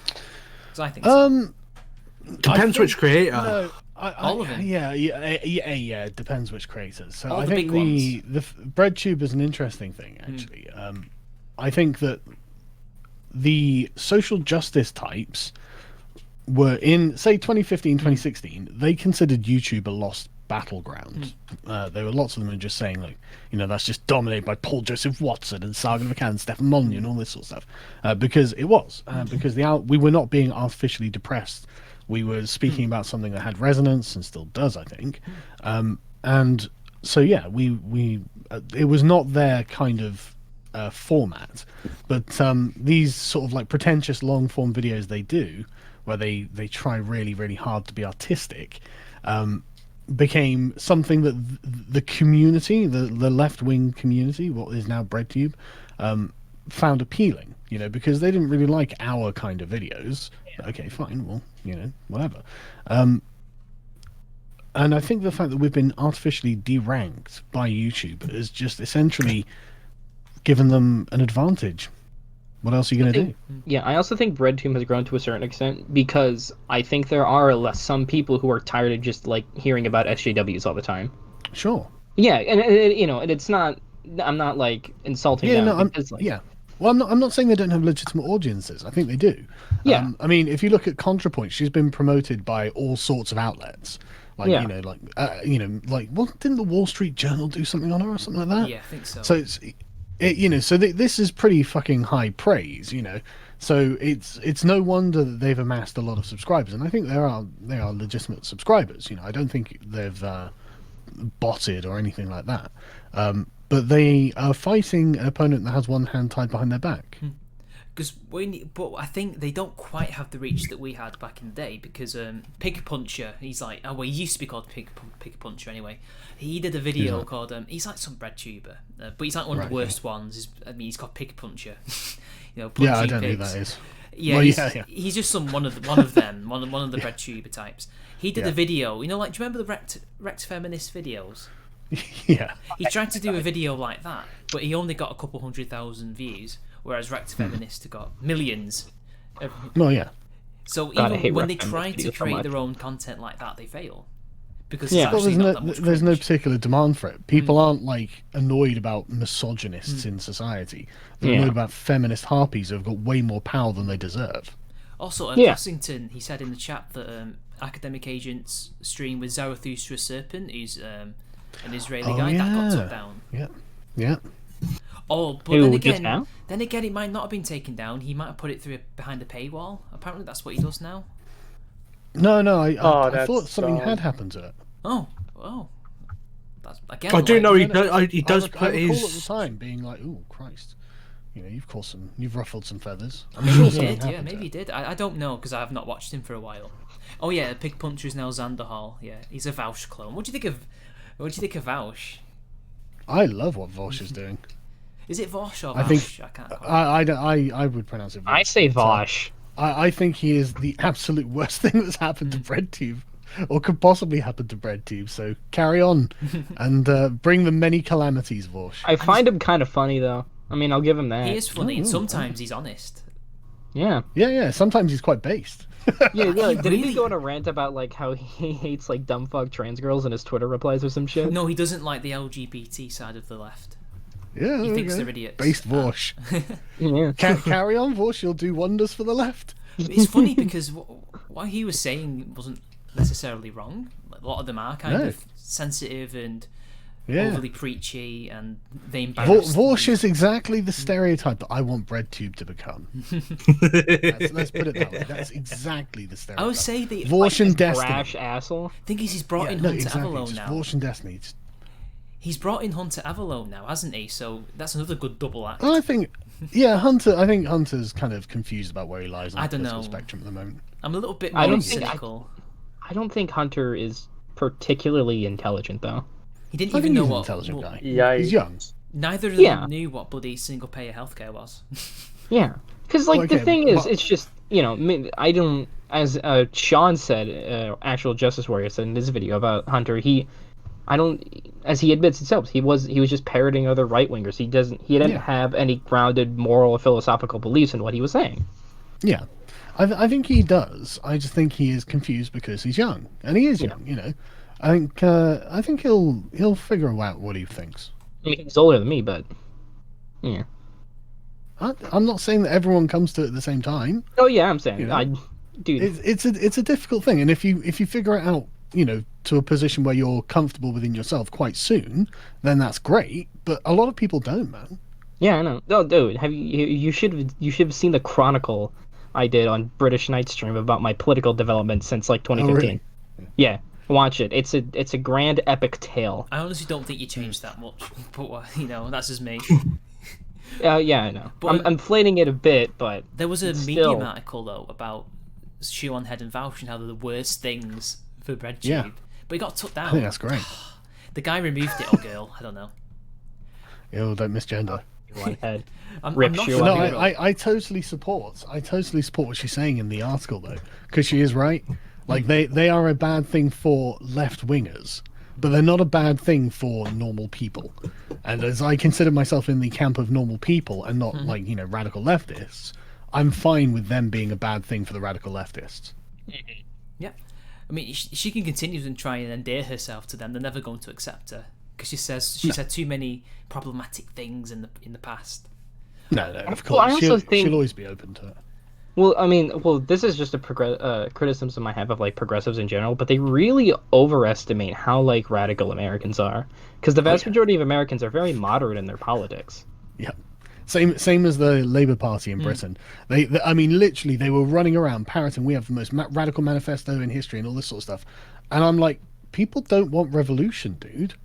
Because I think so. Depends which creator. No, all of them. Yeah. It depends which creators. So all I the think big the BreadTube is an interesting thing, actually. I think that the social justice types were in, say, 2015, 2016. They considered YouTube a lost battleground. There were lots of them who were just saying, like, that's just dominated by Paul Joseph Watson and Sargon of Akkad and Stefan Molyneux and all this sort of stuff. Because it was. Because we were not being artificially depressed. We were speaking about something that had resonance and still does, I think. And so, yeah, we it was not their kind of format. But these sort of like pretentious long form videos they do, where they try really, really hard to be artistic, became something that the community, the left-wing community, what is now BreadTube, found appealing, because they didn't really like our kind of videos. Okay, fine, well, whatever. And I think the fact that we've been artificially deranked by YouTube has just essentially given them an advantage. What else are you going to do? Yeah, I also think BreadTube has grown to a certain extent because I think there are some people who are tired of just like hearing about SJWs all the time. Sure. Yeah, and it's not. I'm not like insulting them. No, because, yeah. Well, I'm not saying they don't have legitimate audiences. I think they do. Yeah. I mean, if you look at ContraPoint, she's been promoted by all sorts of outlets. Like, well, didn't the Wall Street Journal do something on her or something like that? Yeah, I think so. So this is pretty fucking high praise, So it's no wonder that they've amassed a lot of subscribers, and I think they are legitimate subscribers. I don't think they've botted or anything like that. But they are fighting an opponent that has one hand tied behind their back. But I think they don't quite have the reach that we had back in the day, because Pig Puncher, he's like, he used to be called Pig Puncher anyway. He did a video called he's like some BreadTuber, but he's like one of the worst ones. He's called Pig Puncher. I don't know who that is. Yeah, he's just one of them, one of the BreadTuber types. He did a video, do you remember the Wrecked Feminist videos? Yeah. He tried to do a video like that, but he only got a couple 100,000 views, whereas Wrecked Feminist got millions. Well, yeah. So even when they try to create their own content like that, they fail. Because there's no particular demand for it. People aren't like annoyed about misogynists in society. They're annoyed about feminist harpies who have got way more power than they deserve. Also, Fossington, he said in the chat that Academic Agent's stream with Zarathustra Serpent, who's an Israeli guy, that got took down. Yeah. Oh, but then again, it might not have been taken down. He might have put it through behind a paywall. Apparently, that's what he does now. No, I thought something had happened to it. Oh. That's, again, I do know he does put his... I recall at the time being like, "Oh Christ, you've ruffled some feathers." I'm sure something happened. Yeah, maybe he did. I don't know, because I have not watched him for a while. Oh yeah, Pig Puncher is now Xander Hall. Yeah, he's a Vaush clone. What do you think of Vaush? I love what Vaush is doing. Is it Vaush or Vaush? I would pronounce it Vaush. I say Vaush. I think he is the absolute worst thing that's happened to BreadTube, or could possibly happen to BreadTube. So carry on, and bring them many calamities, Vaush. I find him kind of funny, though. I mean, I'll give him that. He is funny, and sometimes he's honest. Yeah. Yeah. Sometimes he's quite based. Did he go on a rant about like how he hates like dumb fuck trans girls in his Twitter replies or some shit? No, he doesn't like the LGBT side of the left. Yeah, he thinks they're idiots. Based Vaush. Carry on, Vaush. You'll do wonders for the left. It's funny because what he was saying wasn't necessarily wrong. A lot of them are kind of sensitive and overly preachy, and they embarrass. Vaush is exactly the stereotype that I want BreadTube to become. Let's put it that way. That's exactly the stereotype. I would say the Vaush and Destiny. Brash asshole. Thing is, he's brought in Hunter Avalone now. Vaush and Destiny. He's brought in Hunter Avalone now, hasn't he? So that's another good double act. I think Hunter. I think Hunter's kind of confused about where he lies on the political spectrum at the moment. I'm a little bit more cynical. I don't think Hunter is particularly intelligent, though. He didn't even know what intelligent guy. Yeah, he's young. Neither of them knew what bloody single payer healthcare was. Yeah, because the thing is, it's just I don't. As Sean said, actual Justice Warrior said in this video about Hunter, as he admits himself, he was just parroting other right wingers. He didn't have any grounded moral or philosophical beliefs in what he was saying. Yeah, I think he does. I just think he is confused because he's young, and he is young. You know, I think he'll figure out what he thinks. I mean, he's older than me, but yeah. I'm not saying that everyone comes to it at the same time. Oh yeah, I'm saying, you know? Dude, it's a difficult thing, and if you figure it out, you know, to a position where you're comfortable within yourself quite soon, then that's great. But a lot of people don't, man. Yeah, I know. No, dude, you should have seen the chronicle I did on British Night Stream about my political development since like 2015. Oh, really? Yeah, watch it. It's a grand epic tale. I honestly don't think you changed that much, but you know, that's just me. Yeah, I know. But I'm inflating it a bit, but there was a Medium article though about Shoe on Head and Vouch and how they're the worst things for BreadTube. Yeah. But it got took down. I think that's great. The guy removed it, or girl, I don't know. Ew, don't misgender. One head. I'm Rip not Shoe sure. on No, I totally support what she's saying in the article though, because she is right. Like they are a bad thing for left wingers, but they're not a bad thing for normal people. And as I consider myself in the camp of normal people and not like, you know, radical leftists, I'm fine with them being a bad thing for the radical leftists. Yeah, I mean, she can continue and try and endear herself to them. They're never going to accept her because she said too many problematic things in the past. No, of course. She'll always be open to it. Well, I mean, this is just a criticism I have of like progressives in general, but they really overestimate how like radical Americans are, because the vast majority of Americans are very moderate in their politics. Yeah, same as the Labour Party in Britain. I mean, literally, they were running around parroting, "We have the most radical manifesto in history," and all this sort of stuff. And I'm like, people don't want revolution, dude.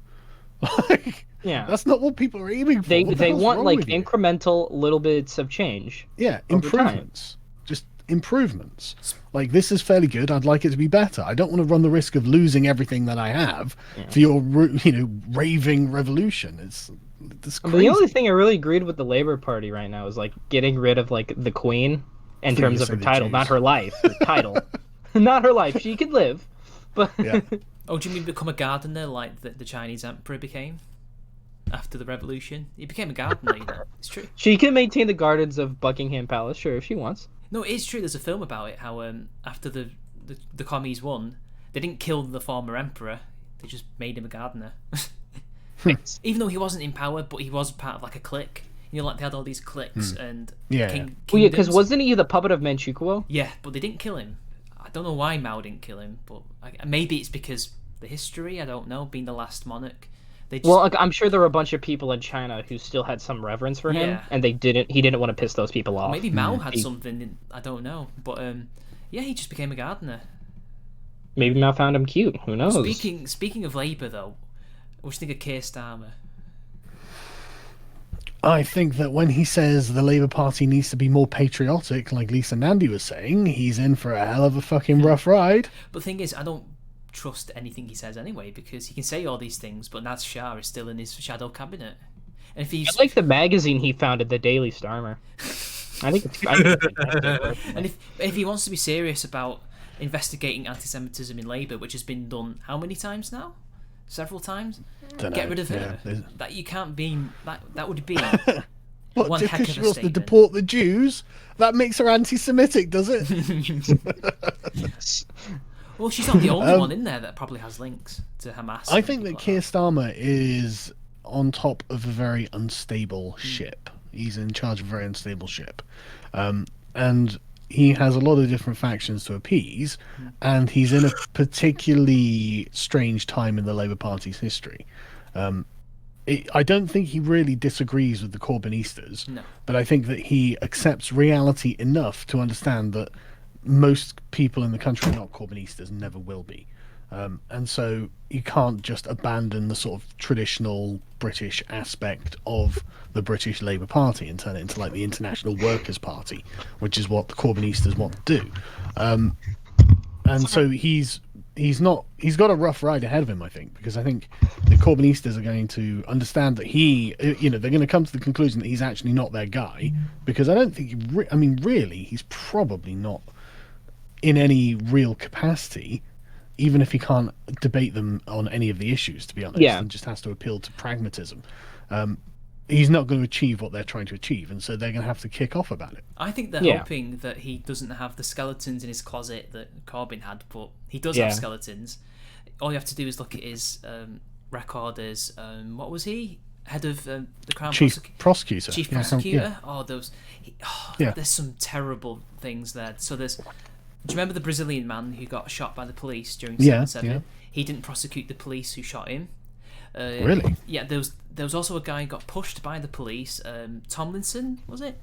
Like, yeah, that's not what people are aiming for. They want like incremental little bits of change. Yeah, improvements. Just improvements. Like, this is fairly good. I'd like it to be better. I don't want to run the risk of losing everything that I have for your, you know, raving revolution. It's crazy. The only thing I really agreed with the Labour Party right now is like getting rid of like the Queen in terms of her title, not her life. Her title, not her life. She could live, but yeah. Oh, do you mean become a gardener like the Chinese emperor became after the revolution? He became a gardener, you know. It's true. She can maintain the gardens of Buckingham Palace, sure, if she wants. No, it is true. There's a film about it. How after the commies won, they didn't kill the former emperor. They just made him a gardener. Even though he wasn't in power, but he was part of like a clique. You know, like they had all these cliques and Well, yeah, because wasn't he the puppet of Manchukuo? Yeah, but they didn't kill him. I don't know why Mao didn't kill him, but maybe it's because the history. I don't know. Being the last monarch. Well, I'm sure there were a bunch of people in China who still had some reverence for him, and he didn't want to piss those people off. Maybe Mao had something. I don't know, but yeah, he just became a gardener. Maybe Mao found him cute. Who knows? Speaking of Labour, though, what do you think of Keir Starmer? I think that when he says the Labour Party needs to be more patriotic, like Lisa Nandy was saying, he's in for a hell of a fucking rough ride. But the thing is, I don't trust anything he says anyway, because he can say all these things, but Naz Shah is still in his shadow cabinet. And if he's I like the magazine he founded, the Daily Starmer. I think it's and if he wants to be serious about investigating anti-Semitism in Labour, which has been done how many times now? Several times. Get rid of her. That you can't be. That would be what, one just heck of a she wants statement. to deport the Jews? That makes her anti-Semitic, does it? Well, she's not the only one in there that probably has links to Hamas. I think that Keir Starmer is on top of a very unstable ship. He's in charge of a very unstable ship. And he has a lot of different factions to appease, and he's in a particularly strange time in the Labour Party's history. I don't think he really disagrees with the Corbynistas, but I think that he accepts reality enough to understand that most people in the country are not Corbynistas and never will be. And so you can't just abandon the sort of traditional British aspect of the British Labour Party and turn it into like the International Workers' Party, which is what the Corbynistas want to do. And so he's got a rough ride ahead of him, I think, because I think the Corbynistas are going to understand that they're going to come to the conclusion that he's actually not their guy, because I don't think really he's probably not in any real capacity, even if he can't debate them on any of the issues, to be honest, and just has to appeal to pragmatism. he's not going to achieve what they're trying to achieve, and so they're going to have to kick off about it. I think they're hoping that he doesn't have the skeletons in his closet that Corbyn had, but he does have skeletons. All you have to do is look at his record as what was he? Head of the Crown Prosecutor. Chief Prosecutor. Oh, there's some terrible things there. So do you remember the Brazilian man who got shot by the police during 7/7? Yeah. He didn't prosecute the police who shot him. Really? Yeah, there was also a guy who got pushed by the police. Tomlinson, was it?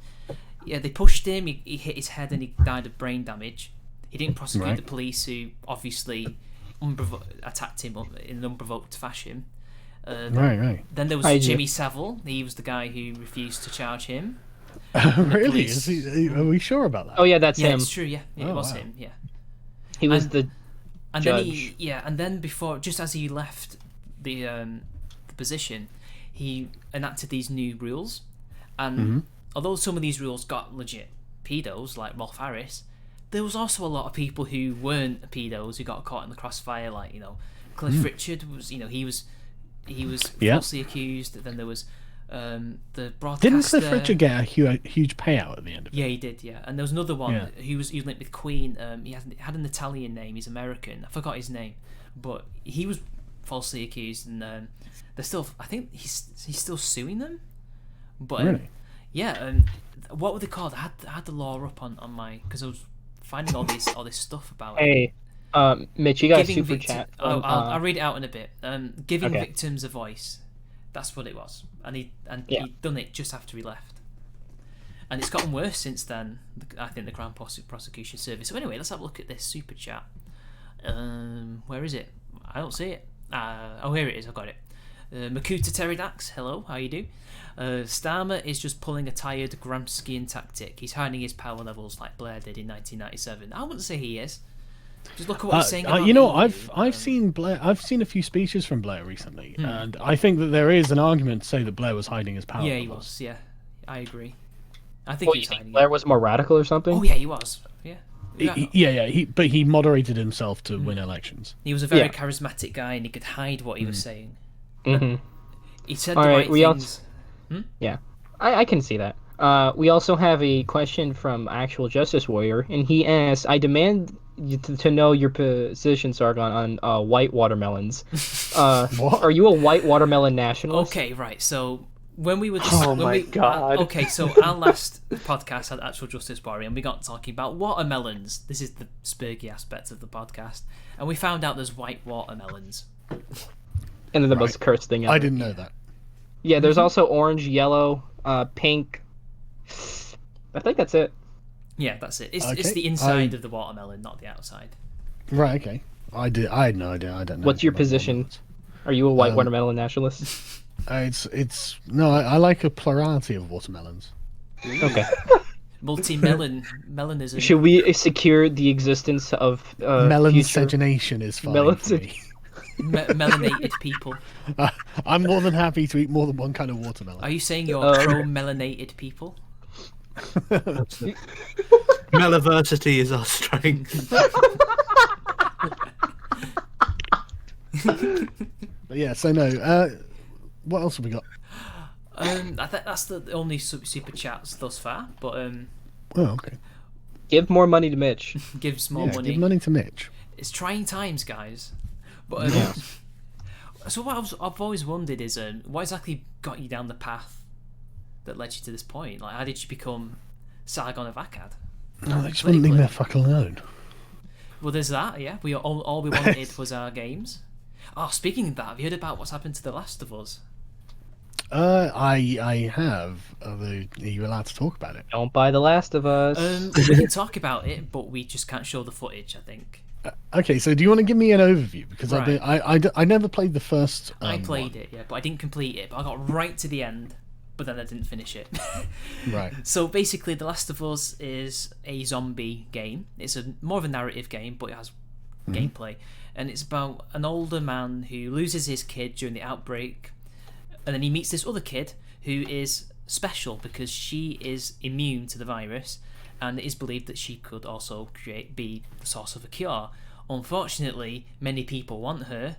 Yeah, they pushed him. He hit his head and he died of brain damage. He didn't prosecute the police who obviously attacked him in an unprovoked fashion. Right. Then there was Jimmy Savile. He was the guy who refused to charge him. Really? Are we sure about that? Oh yeah, that's him. Yeah, it's true. Yeah, it was him. Yeah, he was the judge. And then before, just as he left the position, he enacted these new rules. And although some of these rules got legit pedos, like Rolf Harris, there was also a lot of people who weren't pedos who got caught in the crossfire. Like Cliff Richard was. He was falsely accused. Then there was the broadcaster. Didn't Cliff Richard get a huge payout at the end of it? Yeah, he did. Yeah, and there was another one who was linked with Queen. He had an Italian name. He's American. I forgot his name, but he was falsely accused, and they're still. I think he's still suing them. But really? What were they called? I had the law up on my because I was finding all this stuff about it. Mitch, you got a super chat. I'll read it out in a bit. Giving victims a voice. That's what it was. And he'd done it just after he left. And it's gotten worse since then, I think, the Crown Prosecution Service. So anyway, let's have a look at this super chat. Where is it? I don't see it. Here it is. I got it. Makuta Pterodax, hello, how you do? Starmer is just pulling a tired Gramscian tactic. He's hiding his power levels like Blair did in 1997. I wouldn't say he is. Just look at what he's saying about I've seen Blair. I've seen a few speeches from Blair recently, and I think that there is an argument to say that Blair was hiding his power. Yeah, he was. Yeah, I agree. I think you think Blair was more radical or something? Oh yeah, he was. Yeah. But he moderated himself to win elections. He was a very charismatic guy, and he could hide what he was saying. Mm-hmm. He said the right things. Yeah, I can see that. We also have a question from Actual Justice Warrior, and he asks, I demand you to know your position, Sargon, on white watermelons. What? Are you a white watermelon nationalist? Okay, right. So when we were God. Okay, so our last podcast had Actual Justice Warrior, and we got talking about watermelons. This is the Spergy aspect of the podcast, and we found out there's white watermelons. And then the most cursed thing ever. I didn't know that. Yeah, there's also orange, yellow, pink. I think that's it. Yeah, that's it. It's the inside of the watermelon, not the outside. Right. Okay. I had no idea. I don't know. What's your position? Are you a white watermelon nationalist? I like a plurality of watermelons. Okay. Melanism. Should we secure the existence of melansegination is fine for me. Melanated people. I'm more than happy to eat more than one kind of watermelon. Are you saying you're pro-melanated people? Meliversity is our strength. But yeah, so no. What else have we got? I think that's the only super chats thus far. But oh, okay. Give more money to Mitch. Gives more money. Give money to Mitch. It's trying times, guys. But so what I've always wondered is what exactly got you down the path that led you to this point? Like, how did you become Sargon of Akkad? No, they just wouldn't leave me the fuck alone. Well, there's that. Yeah, all we wanted was our games. Oh, speaking of that, have you heard about what's happened to The Last of Us? I have. Although, are you allowed to talk about it? Don't buy The Last of Us. We can talk about it, but we just can't show the footage, I think. Okay, so do you want to give me an overview? Because right. I never played the first I played it, yeah, but I didn't complete it. But I got right to the end, but then I didn't finish it. Right. So basically, The Last of Us is a zombie game. It's more of a narrative game, but it has gameplay. And it's about an older man who loses his kid during the outbreak, and then he meets this other kid who is special because she is immune to the virus, and it is believed that she could also be the source of a cure. Unfortunately, many people want her,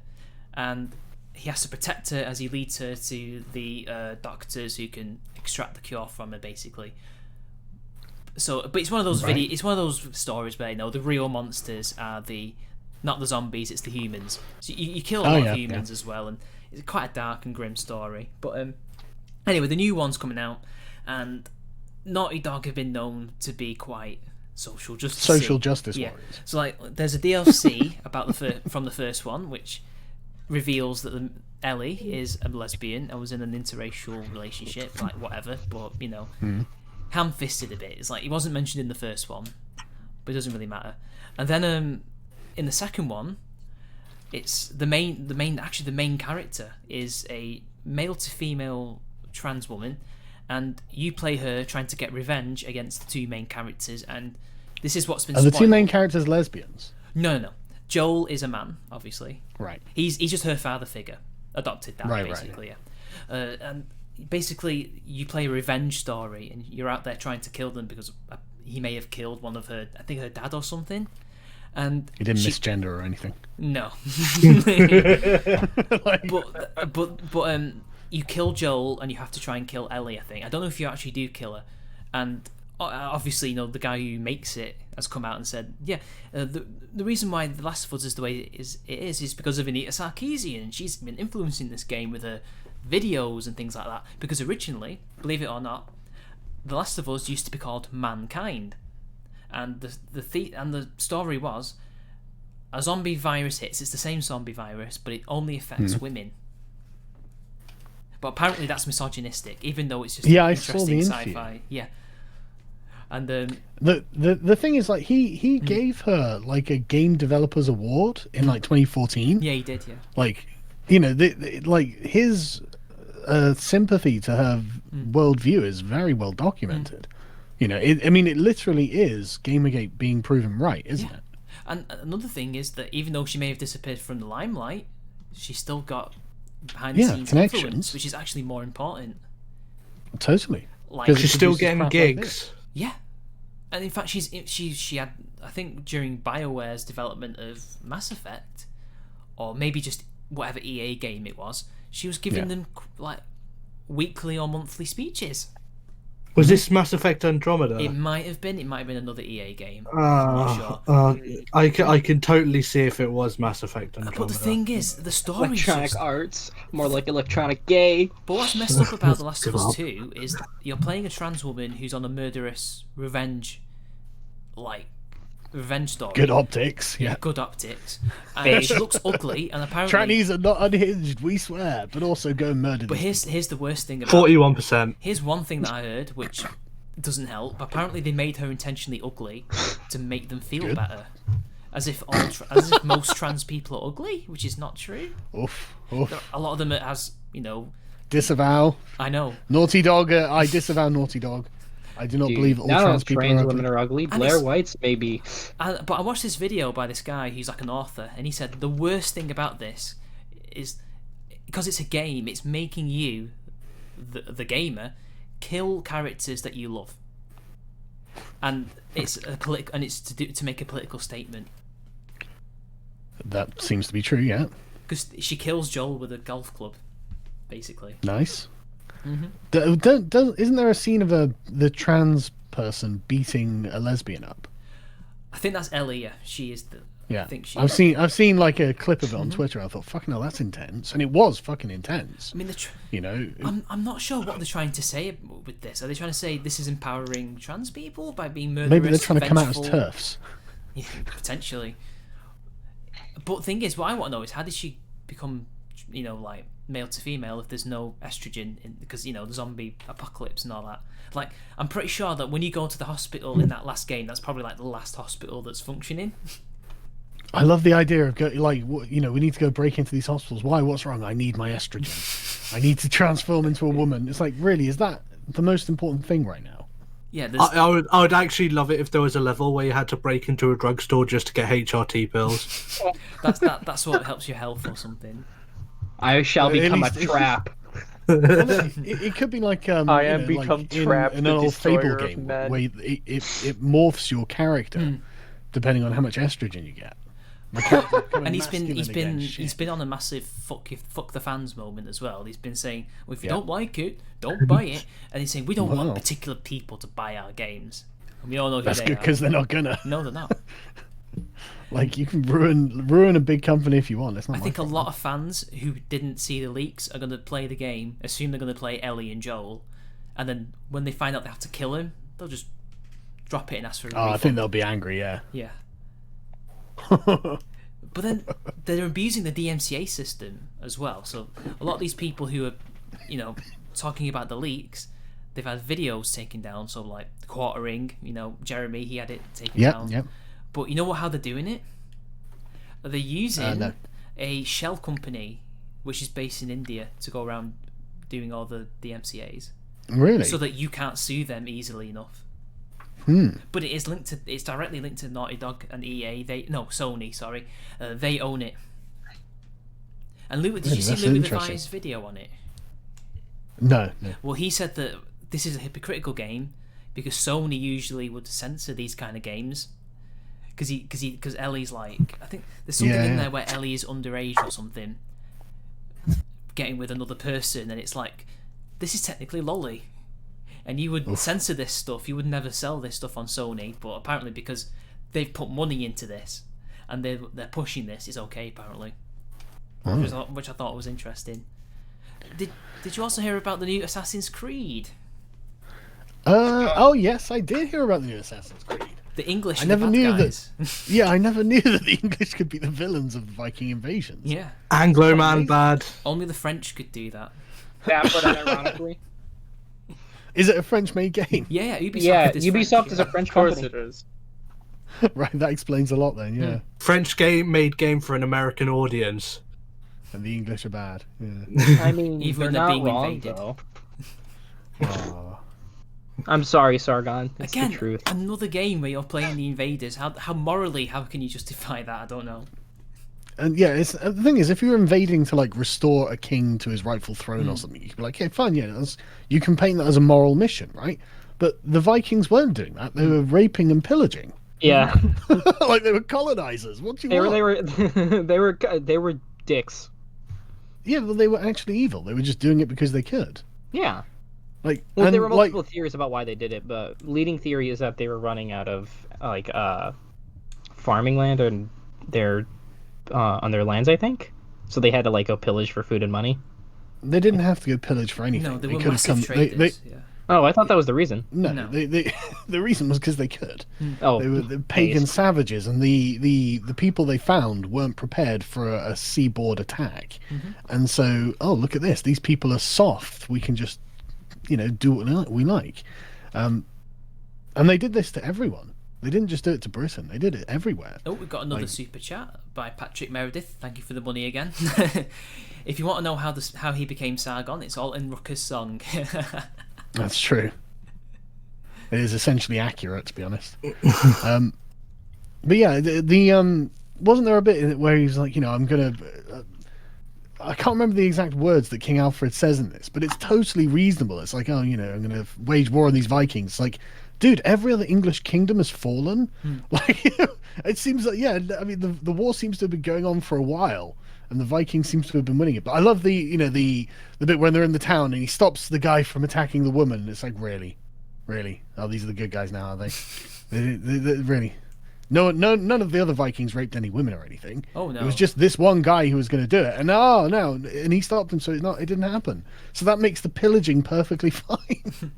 and he has to protect her as he leads her to the doctors who can extract the cure from her, basically. So, but it's one of those it's one of those stories where the real monsters are not the zombies, it's the humans. So you kill a lot of humans as well, and it's quite a dark and grim story. But anyway, the new one's coming out, and Naughty Dog have been known to be quite social justice warriors. So like, there's a DLC about from the first one, which reveals that Ellie is a lesbian and was in an interracial relationship, like whatever, but ham-fisted a bit. It's like, he wasn't mentioned in the first one, but it doesn't really matter. And then in the second one, it's the main character is a male to female trans woman, and you play her trying to get revenge against the two main characters. And this is what's been spoiled. Are the two main characters lesbians? No. Joel is a man, obviously. Right. He's just her father figure, adopted dad, basically. Right. Yeah. And basically, you play a revenge story, and you're out there trying to kill them because he may have killed one of her, I think her dad or something. And he didn't misgender or anything. No. But you kill Joel, and you have to try and kill Ellie, I think. I don't know if you actually do kill her. And obviously, the guy who makes it has come out and said, the reason why The Last of Us is the way it is because of Anita Sarkeesian. She's been influencing this game with her videos and things like that. Because originally, believe it or not, The Last of Us used to be called Mankind. And the story was, a zombie virus hits. It's the same zombie virus, but it only affects women. But apparently that's misogynistic, even though it's just interesting sci-fi. Yeah. And the thing is, like, he gave her like a Game Developers Award in like 2014. Yeah, he did. Yeah. Like, like his sympathy to her worldview is very well documented. It literally is Gamergate being proven right, isn't it? And another thing is that even though she may have disappeared from the limelight, she's still got behind the scenes influence, which is actually more important. Totally. Like, she's still getting gigs. Yeah. And in fact, she had, I think, during BioWare's development of Mass Effect, or maybe just whatever EA game it was, she was giving them like weekly or monthly speeches. Was this Mass Effect Andromeda? It might have been. It might have been another EA game. I'm not sure. I can totally see if it was Mass Effect Andromeda. But the thing is, the story electronic arts, more like electronic gay. But what's messed up about The Last of Us 2 is you're playing a trans woman who's on a murderous revenge story. Good optics. Yeah. Good optics. And she looks ugly, and apparently trannies are not unhinged, we swear, but also go murder. But here's the worst thing about 41%. Here's one thing that I heard, which doesn't help. Apparently they made her intentionally ugly to make them feel better. As if most trans people are ugly, which is not true. Oof. A lot of them disavow. I know. Naughty Dog, I disavow Naughty Dog. I do not believe all trans people are ugly. Women are ugly. Blair White's maybe. But I watched this video by this guy who's like an author, and he said the worst thing about this is because it's a game, it's making you, the gamer, kill characters that you love, and it's to make a political statement. That seems to be true, yeah. Because she kills Joel with a golf club, basically. Nice. Mm-hmm. Isn't there a scene of the trans person beating a lesbian up? I think that's Ellie. Yeah, she is the. Yeah, I think I've seen like a clip of it on Twitter. I thought, fucking hell, that's intense, and it was fucking intense. I mean, I'm not sure what they're trying to say with this. Are they trying to say this is empowering trans people by being murderous? Maybe they're trying to come out as TERFs. Yeah, potentially. But the thing is, what I want to know is how did she become, like male to female if there's no estrogen because the zombie apocalypse and all that. Like, I'm pretty sure that when you go to the hospital in that last game, that's probably like the last hospital that's functioning. I love the idea of we need to go break into these hospitals. Why? What's wrong? I need my estrogen. I need to transform into a woman. It's like, really, is that the most important thing right now? Yeah, I would actually love it if there was a level where you had to break into a drugstore just to get HRT pills. That's what helps your health or something. I shall become a trap. It could be like I am become trapped in an old Fable game where it morphs your character depending on how much estrogen you get. And he's been on a massive fuck the fans moment as well. He's been saying, well, if you don't like it, don't buy it. And he's saying we don't want particular people to buy our games. And we all know that's good because they're not gonna. No, they're not. Like, you can ruin a big company if you want. It's not. I think a lot of fans who didn't see the leaks are going to play the game, assume they're going to play Ellie and Joel, and then when they find out they have to kill him, they'll just drop it and ask for a refund. I think they'll be angry. Yeah. Yeah. But then they're abusing the DMCA system as well. So a lot of these people who are, talking about the leaks, they've had videos taken down. So like Quartering, Jeremy, he had it taken down. Yep. But you know how they're doing it? They're using a shell company which is based in India to go around doing all the DMCAs. Really? So that you can't sue them easily enough. But it's directly linked to Naughty Dog and EA. Sony. Sorry, they own it. And did you see Louis Levi's video on it? No. Well, he said that this is a hypocritical game because Sony usually would censor these kind of games. Because Ellie's like, I think there's something in there where Ellie is underage or something, getting with another person, and it's like, this is technically lolly, and you would censor this stuff. You would never sell this stuff on Sony, but apparently because they've put money into this and they're pushing this, it's okay apparently, which I thought was interesting. Did you also hear about the new Assassin's Creed? Oh yes, I did hear about the new Assassin's Creed. The English. I never knew that. Yeah, I never knew that the English could be the villains of Viking invasions. Yeah. Anglo man bad. Only the French could do that. Yeah, but ironically. Is it a French-made game? Yeah, Ubisoft is a French company. Of course it is. Right, that explains a lot then. Yeah. French made game for an American audience. And the English are bad. Yeah. I mean, even they're being not wrong, invaded. though. Oh. I'm sorry, Sargon. It's Again, the truth. another game where you're playing the invaders. How morally, how can you justify that? I don't know. And yeah, the thing is, if you're invading to like restore a king to his rightful throne or something, you can be like, yeah, fine, you can paint that as a moral mission, right? But the Vikings weren't doing that; they were raping and pillaging. Yeah, like they were colonizers. What do you want? They were dicks. Yeah, well, they were actually evil. They were just doing it because they could. Yeah. Well, there were multiple theories about why they did it, but leading theory is that they were running out of farming land and on their lands, I think. So they had to go pillage for food and money. They didn't have to go pillage for anything. No, they were massive traders. Yeah. Oh, I thought that was the reason. No. The reason was because they could. Oh, they were the pagan savages, and the people they found weren't prepared for a seaboard attack, and so look at this. These people are soft. We can just do what we like. And they did this to everyone. They didn't just do it to Britain. They did it everywhere. Oh, we've got another super chat by Patrick Meredith. Thank you for the money again. If you want to know how he became Sargon, it's all in Rucker's song. That's true. It is essentially accurate, to be honest. But yeah, the wasn't there a bit where he's like, I'm gonna. I can't remember the exact words that King Alfred says in this, but it's totally reasonable. It's like, I'm going to wage war on these Vikings. It's like, dude, every other English kingdom has fallen. Like, it seems like, I mean, the war seems to have been going on for a while, and the Vikings seems to have been winning it. But I love the bit when they're in the town and he stops the guy from attacking the woman. And it's like, really? Oh, these are the good guys now, are they? they really? No, none of the other Vikings raped any women or anything. Oh no! It was just this one guy who was going to do it, and and he stopped him, so it didn't happen. So that makes the pillaging perfectly fine.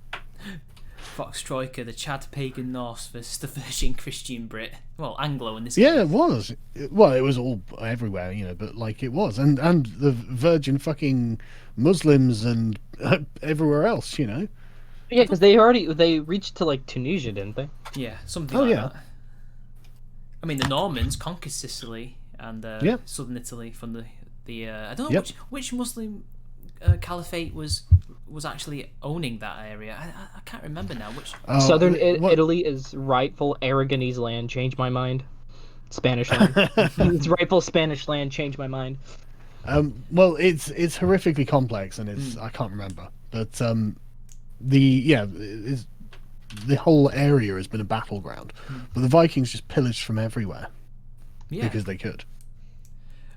Fox Troika, the Chad pagan Norse versus the Virgin Christian Brit. Well, Anglo in this case. Yeah, it was. Well, it was all everywhere, but it was, and the Virgin fucking Muslims and everywhere else, Yeah, because they reached to Tunisia, didn't they? Yeah, something like that. I mean, the Normans conquered Sicily and southern Italy from the I don't know which Muslim caliphate was actually owning that area. I can't remember now which. Southern Italy is rightful Aragonese land. Change my mind. Spanish land. It's rightful Spanish land. Change my mind. Well, it's horrifically complex, and it's I can't remember, but the whole area has been a battleground, but the Vikings just pillaged from everywhere. because they could.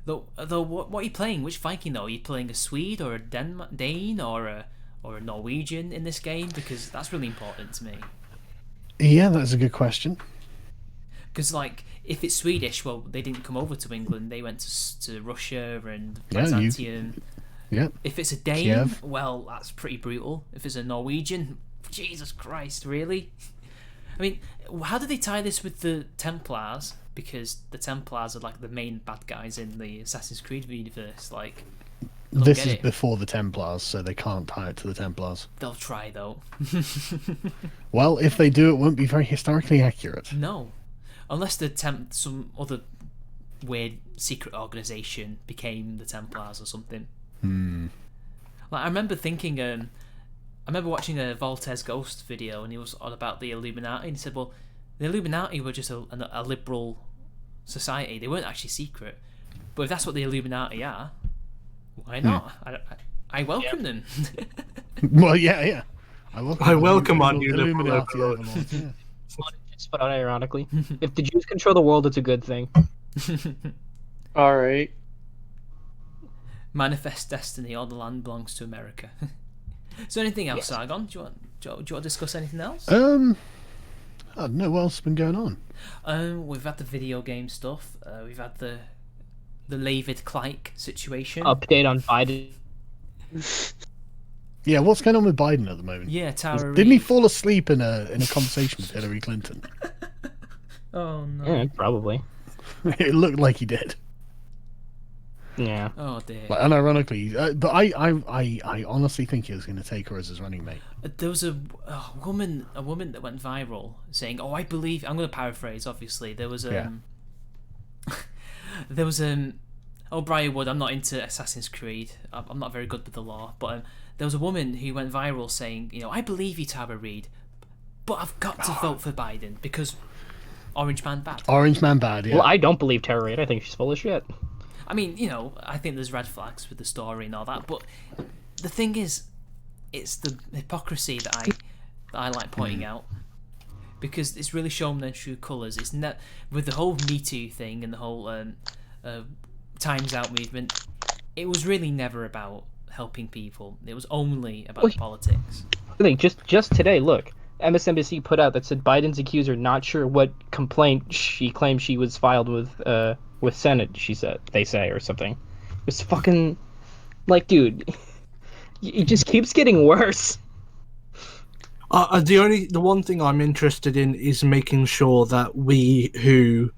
Though, what are you playing? Which Viking though? Are you playing a Swede or a Dane or a Norwegian in this game? Because that's really important to me. Yeah, that's a good question. Because like, if it's Swedish, well, they didn't come over to England. They went to Russia and Byzantium. Yeah. If it's a Dane, Kiev. well, that's pretty brutal. If it's a Norwegian, Jesus Christ, really? I mean, how do they tie this with the Templars? Because the Templars are like the main bad guys in the Assassin's Creed universe. Like, this is before the Templars, so they can't tie it to the Templars. They'll try though. Well, if they do, it won't be very historically accurate. No, unless some other weird secret organization became the Templars or something. Like I remember thinking, I remember watching a Voltaire's Ghost video, and he was on about the Illuminati, and he said, "Well, the Illuminati were just a liberal society. They weren't actually secret. But if that's what the Illuminati are, why not? I welcome them." Well, yeah. I welcome our new Illuminati liberal overlords. Yeah. Just put out ironically, if the Jews control the world, it's a good thing. All right. Manifest destiny. All the land belongs to America. So, anything else, Sargon? Do you want to discuss anything else? I don't know what else has been going on. We've had the video game stuff. We've had the David Kleik situation. Update on Biden. Yeah, what's going on with Biden at the moment? Yeah, Tara Didn't he Reid. fall asleep in a conversation with Hillary Clinton? Oh no. Yeah, probably. It looked like he did. Yeah. Oh dear. Like, unironically, but I honestly think he was going to take her as his running mate. There was a woman that went viral saying, "Oh, I believe." I'm going to paraphrase. Obviously, there was Oh, Briarwood. I'm not into Assassin's Creed. I'm not very good with the law, but there was a woman who went viral saying, "I believe you, Tara Reid, but I've got to vote for Biden because Orange Man bad." Orange Man bad. Yeah. Well, I don't believe Tara Reid. I think she's full of shit. I mean, I think there's red flags with the story and all that, but the thing is, it's the hypocrisy that I like pointing out, because it's really shown their true colours. It's with the whole Me Too thing and the whole Time's Out movement. It was really never about helping people. It was only about politics. I think just today, look, MSNBC put out that said Biden's accuser not sure what complaint she claimed she was filed with Senate. They say or something. It's fucking like, dude, it just keeps getting worse. The one thing I'm interested in is making sure that we who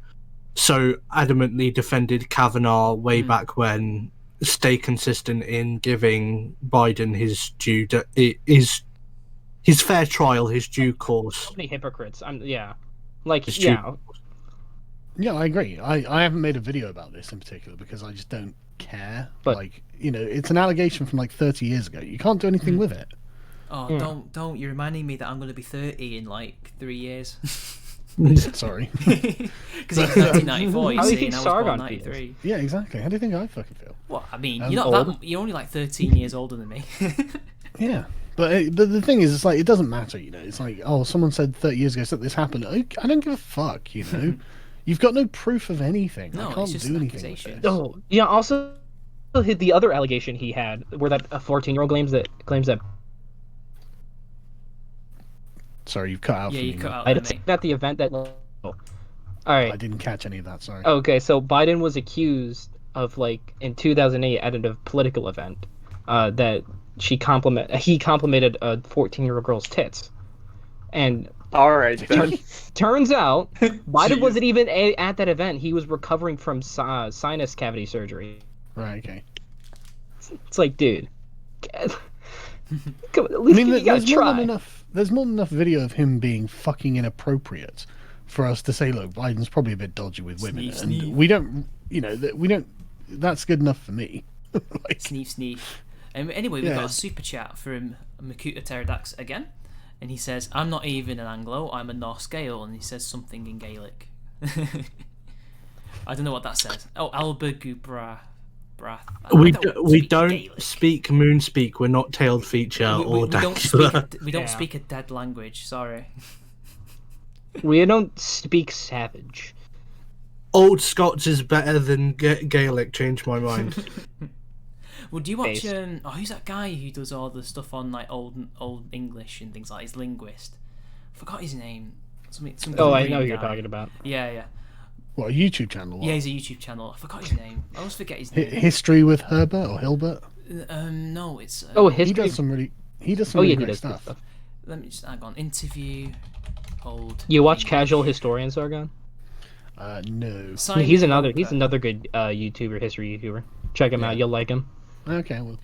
so adamantly defended Kavanaugh way back when stay consistent in giving Biden his his fair trial, his due course. So many hypocrites. Yeah, I agree. I haven't made a video about this in particular because I just don't care. But it's an allegation from like 30 years ago. You can't do anything with it. Oh, don't! You're reminding me that I'm going to be 30 in like 3 years. Sorry. Because he's 1994. How do you see, think and I was Sargon born 93. Yeah, exactly. How do you think I fucking feel? Well, I mean, you're not that. You're only like 13 years older than me. Yeah. But the thing is, it's like, it doesn't matter, It's like, oh, someone said 30 years ago that this happened. I don't give a fuck, You've got no proof of anything. No, I can't it's just do an anything with accusation. this. Oh, yeah. Also, the other allegation he had, where that a 14-year-old claims that. Sorry, you've cut out. Yeah, from you me, cut mate. out. I there, just mate. at the event that. Oh. All right. I didn't catch any of that. Sorry. Okay, so Biden was accused of, like, in 2008 at a political event, that he complimented a 14-year-old girl's tits, and All right. turns out Biden wasn't even at that event. He was recovering from sinus cavity surgery. Right. Okay. It's like, dude, come on, at least you gotta try. There's more than enough video of him being fucking inappropriate for us to say, look, Biden's probably a bit dodgy with women, Sneef. and we don't. That's good enough for me. Like, Sneef. Anyway, we've got a super chat from Makuta Pterodax again, and he says, "I'm not even an Anglo, I'm a Norse Gael," and he says something in Gaelic. I don't know what that says. Oh, Albergu Brath. We don't speak Moonspeak. We're not Tailed Feature or Dracula. We don't speak a dead language. Sorry. We don't speak savage. Old Scots is better than Gaelic. Changed my mind. Well, do you watch? Who's that guy who does all the stuff on like old English and things like? He's linguist. I forgot his name. I know who you're talking about. Yeah. What, a YouTube channel? What? Yeah, he's a YouTube channel. I forgot his name. I always forget his name. History with Herbert or Hilbert? No, it's. History. He does some really great stuff. Let me just hang on. Interview old. You watch Casual Historian, Sargon? No. He's another good YouTuber, history YouTuber. Check him out. You'll like him. Okay. Well.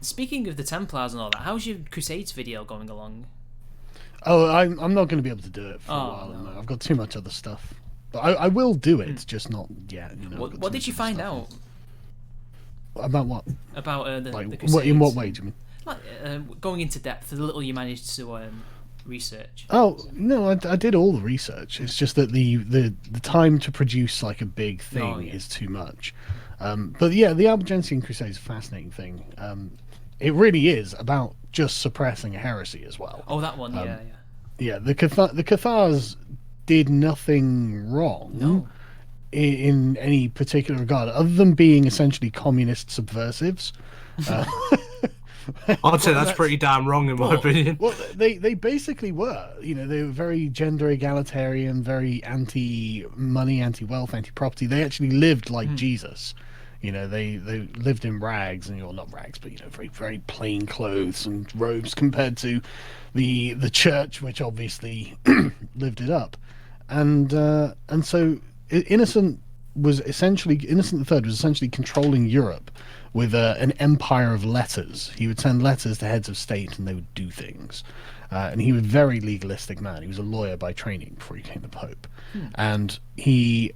Speaking of the Templars and all that, how's your Crusades video going along? Oh, I'm not going to be able to do it for a while. No. I've got too much other stuff. But I will do it. It's just not yet. What did you find out? About what? About the Crusades. In what way do you mean? Like going into depth, the little you managed to research. Oh no, I did all the research. It's just that the time to produce like a big thing is too much. But yeah, the Albigensian Crusade is a fascinating thing. It really is about just suppressing a heresy as well. Oh, that one, Yeah, the Cathars did nothing wrong in any particular regard, other than being essentially communist subversives. I'd say that's pretty damn wrong in my opinion. Well, they basically were. They were very gender egalitarian, very anti-money, anti-wealth, anti-property. They actually lived like Jesus. They lived in rags, and not rags, but very very plain clothes and robes compared to the church, which obviously lived it up. And so Innocent III was essentially controlling Europe with an empire of letters. He would send letters to heads of state, and they would do things. And he was a very legalistic man. He was a lawyer by training before he became the Pope, and he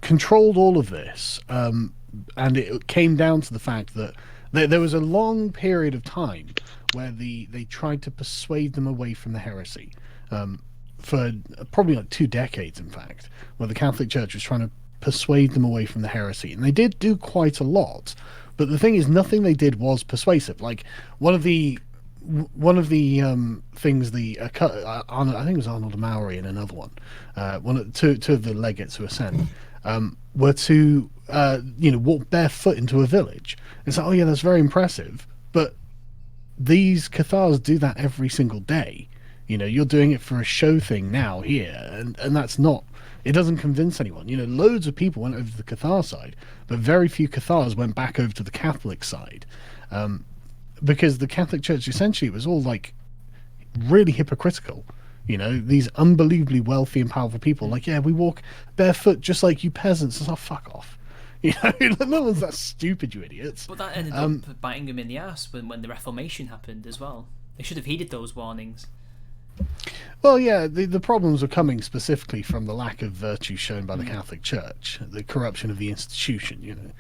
controlled all of this. And it came down to the fact that there was a long period of time where they tried to persuade them away from the heresy. For probably like 2 decades, in fact, where the Catholic Church was trying to persuade them away from the heresy. And they did do quite a lot. But the thing is, nothing they did was persuasive. Like, one of the things I think it was Arnold Maury and another one, two of the legates who were sent, were to walk barefoot into a village. It's like, oh yeah, that's very impressive. But these Cathars do that every single day. You're doing it for a show thing now here, and that's not. It doesn't convince anyone. Loads of people went over to the Cathar side, but very few Cathars went back over to the Catholic side, because the Catholic Church essentially was all like really hypocritical. These unbelievably wealthy and powerful people, like, yeah, we walk barefoot just like you peasants. It's like, fuck off. No one's that stupid, you idiots. But that ended up biting them in the ass when the Reformation happened as well. They should have heeded those warnings. Well, yeah, the problems were coming specifically from the lack of virtue shown by the Catholic Church, the corruption of the institution.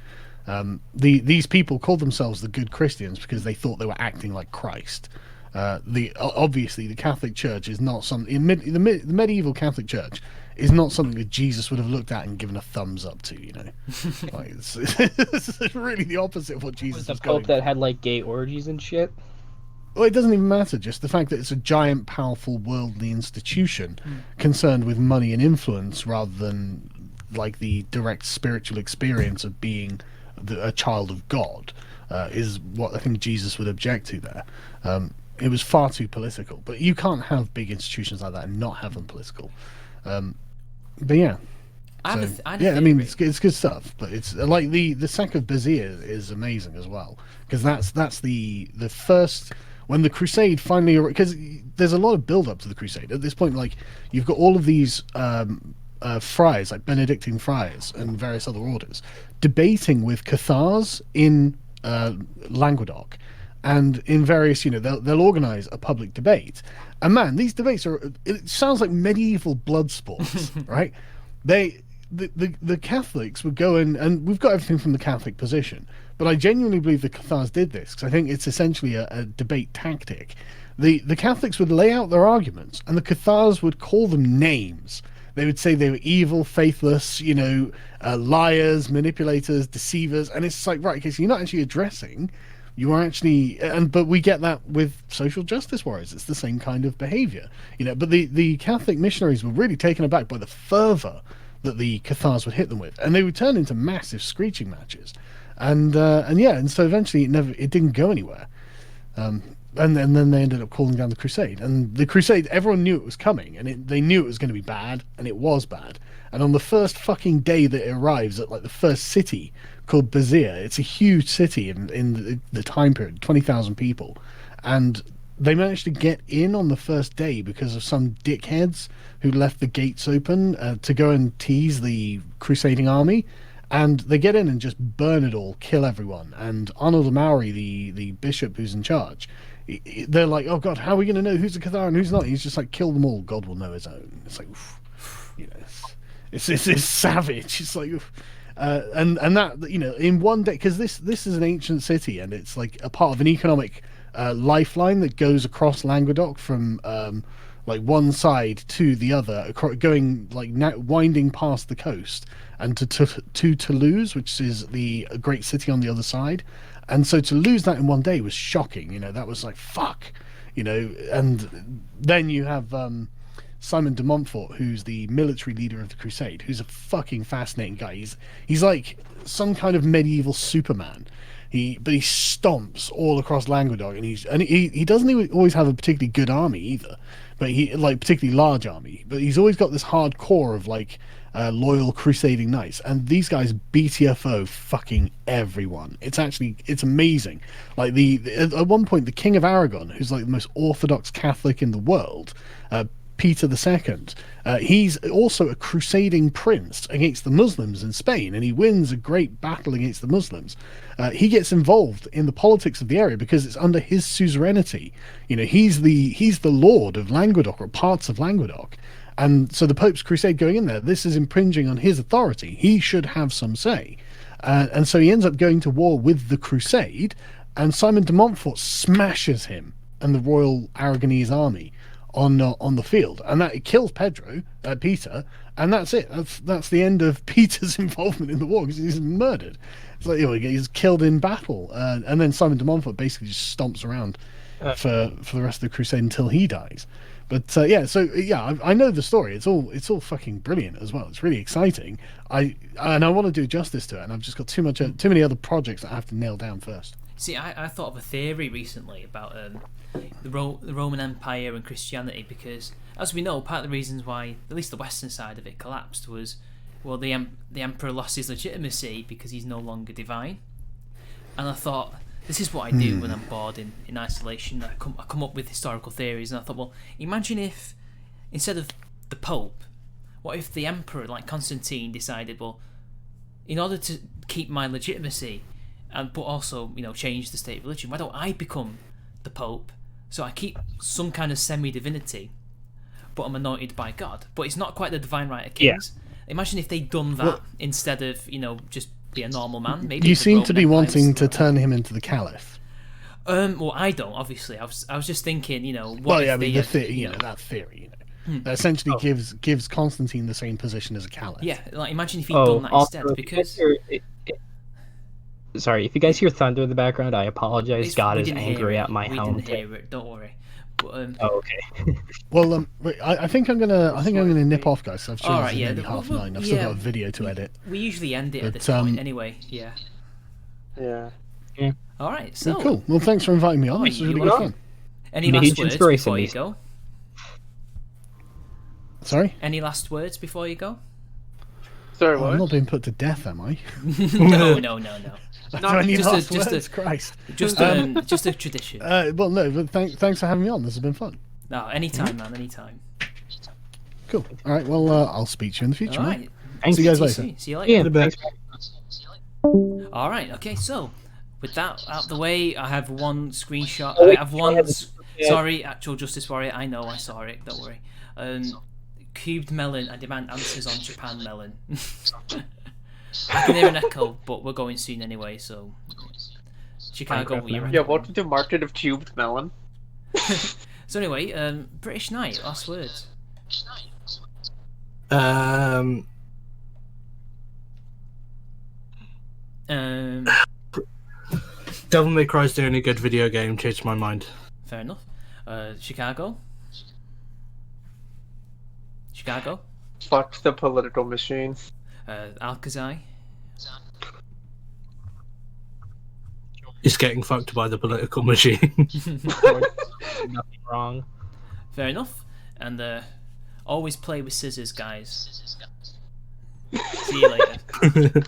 These people called themselves the good Christians because they thought they were acting like Christ. Obviously, the Catholic Church is not something. The medieval Catholic Church is not something that Jesus would have looked at and given a thumbs up to. Like, it's really the opposite of what Jesus was going. The Pope that had like gay orgies and shit. Well, it doesn't even matter. Just the fact that it's a giant, powerful, worldly institution concerned with money and influence, rather than like the direct spiritual experience of being a child of God, is what I think Jesus would object to there. It was far too political. But you can't have big institutions like that and not have them political. But yeah. I mean, it's good stuff, but it's like the sack of Béziers is amazing as well, because that's the first. When the Crusade finally, because there's a lot of build-up to the Crusade at this point. Like, you've got all of these friars, like Benedictine friars and various other orders, debating with Cathars in Languedoc, and in various, they'll organize a public debate. And man, these debates it sounds like medieval blood sports, right? The Catholics would go in, and we've got everything from the Catholic position, but I genuinely believe the Cathars did this because I think it's essentially a debate tactic. The Catholics would lay out their arguments, and the Cathars would call them names. They would say they were evil, faithless, liars, manipulators, deceivers, and it's like, right, okay, so you're not actually addressing. You are actually, but we get that with social justice warriors. It's the same kind of behavior, But the Catholic missionaries were really taken aback by the fervor that the Cathars would hit them with, and they would turn into massive screeching matches, and so eventually it didn't go anywhere, and then they ended up calling down the Crusade, and the Crusade, everyone knew it was coming, and they knew it was going to be bad, and it was bad, and on the first fucking day that it arrives at like the first city called Bazir, it's a huge city in the time period, 20,000 people, and they managed to get in on the first day because of some dickheads who left the gates open to go and tease the crusading army, and they get in and just burn it all, kill everyone. And Arnold Amaury, the bishop who's in charge, they're like, oh god, how are we going to know who's a Cathar and who's not? He's just like, kill them all, God will know his own. It's like, it's savage. It's like, and that, in one day, because this is an ancient city, and it's like a part of an economic lifeline that goes across Languedoc from like one side to the other, going like winding past the coast and to Toulouse, which is the great city on the other side. And so to lose that in one day was shocking. That was like fuck. And then you have Simon de Montfort, who's the military leader of the Crusade, who's a fucking fascinating guy. He's like some kind of medieval Superman. But he stomps all across Languedoc, and he doesn't always have a particularly good army either, but he like particularly large army. But he's always got this hard core of like loyal crusading knights, and these guys BTFO fucking everyone. It's amazing. Like at one point, the King of Aragon, who's like the most orthodox Catholic in the world, Peter II, he's also a crusading prince against the Muslims in Spain, and he wins a great battle against the Muslims. He gets involved in the politics of the area because it's under his suzerainty. He's the lord of Languedoc, or parts of Languedoc, and so the Pope's crusade going in there, this is impinging on his authority. He should have some say, and so he ends up going to war with the Crusade, and Simon de Montfort smashes him and the Royal Aragonese army on the field, and that it kills Peter, and that's it. That's the end of Peter's involvement in the war, because he's murdered. It's like he's killed in battle, and then Simon de Montfort basically just stomps around for the rest of the crusade until he dies. But I know the story. It's all fucking brilliant as well. It's really exciting. I want to do justice to it, and I've just got too many other projects that I have to nail down first. See, I thought of a theory recently about the Roman Empire and Christianity, because, as we know, part of the reasons why at least the Western side of it collapsed was, well, the Emperor lost his legitimacy because he's no longer divine. And I thought, this is what I do when I'm bored in isolation. I come up with historical theories, and I thought, well, imagine if, instead of the Pope, what if the Emperor, like Constantine, decided, well, in order to keep my legitimacy, but also, change the state of religion, why don't I become the Pope? So I keep some kind of semi-divinity, but I'm anointed by God. But it's not quite the divine right of kings. Yeah. Imagine if they'd done that instead of, just be a normal man. Maybe you seem to be wanting to turn him into the Caliph. Well, I don't, obviously. I was just thinking, that theory, that essentially gives Constantine the same position as a Caliph. Yeah, like imagine if he'd done that instead, because... Sorry, if you guys hear thunder in the background, I apologize. God is angry at my helmet. We didn't hear it. Don't worry. But, okay. Well, I think I'm gonna nip off, guys. So I've chosen maybe 9:30. I've still got a video to edit. We usually end it at this point anyway. Yeah. Yeah. All right. So cool. Well, thanks for inviting me on. This was really good fun. Any last words before you go? Sorry. Any last words before you go? Sorry, what? I'm not being put to death, am I? No. Christ. Just a tradition. Well, no, but thanks for having me on. This has been fun. No, anytime, man, anytime. Cool. All right, well, I'll speak to you in the future. All right. See you guys later. See you later. Yeah, thanks. All right, okay, so with that out of the way, I have one screenshot. I have one... Sorry, Actual Justice Warrior, I know, I saw it, don't worry. Cubed melon, I demand answers on Japan melon. I can hear an echo, but we're going soon anyway, so... Chicago, yeah, what is the market of cubed melon? So anyway, British Knight, last words. Devil May Cry's the only good video game, changed my mind. Fair enough. Chicago? Fuck the political machine. Alkazai. He's getting fucked by the political machine. Nothing wrong. Fair enough. And always play with scissors, guys. See you later.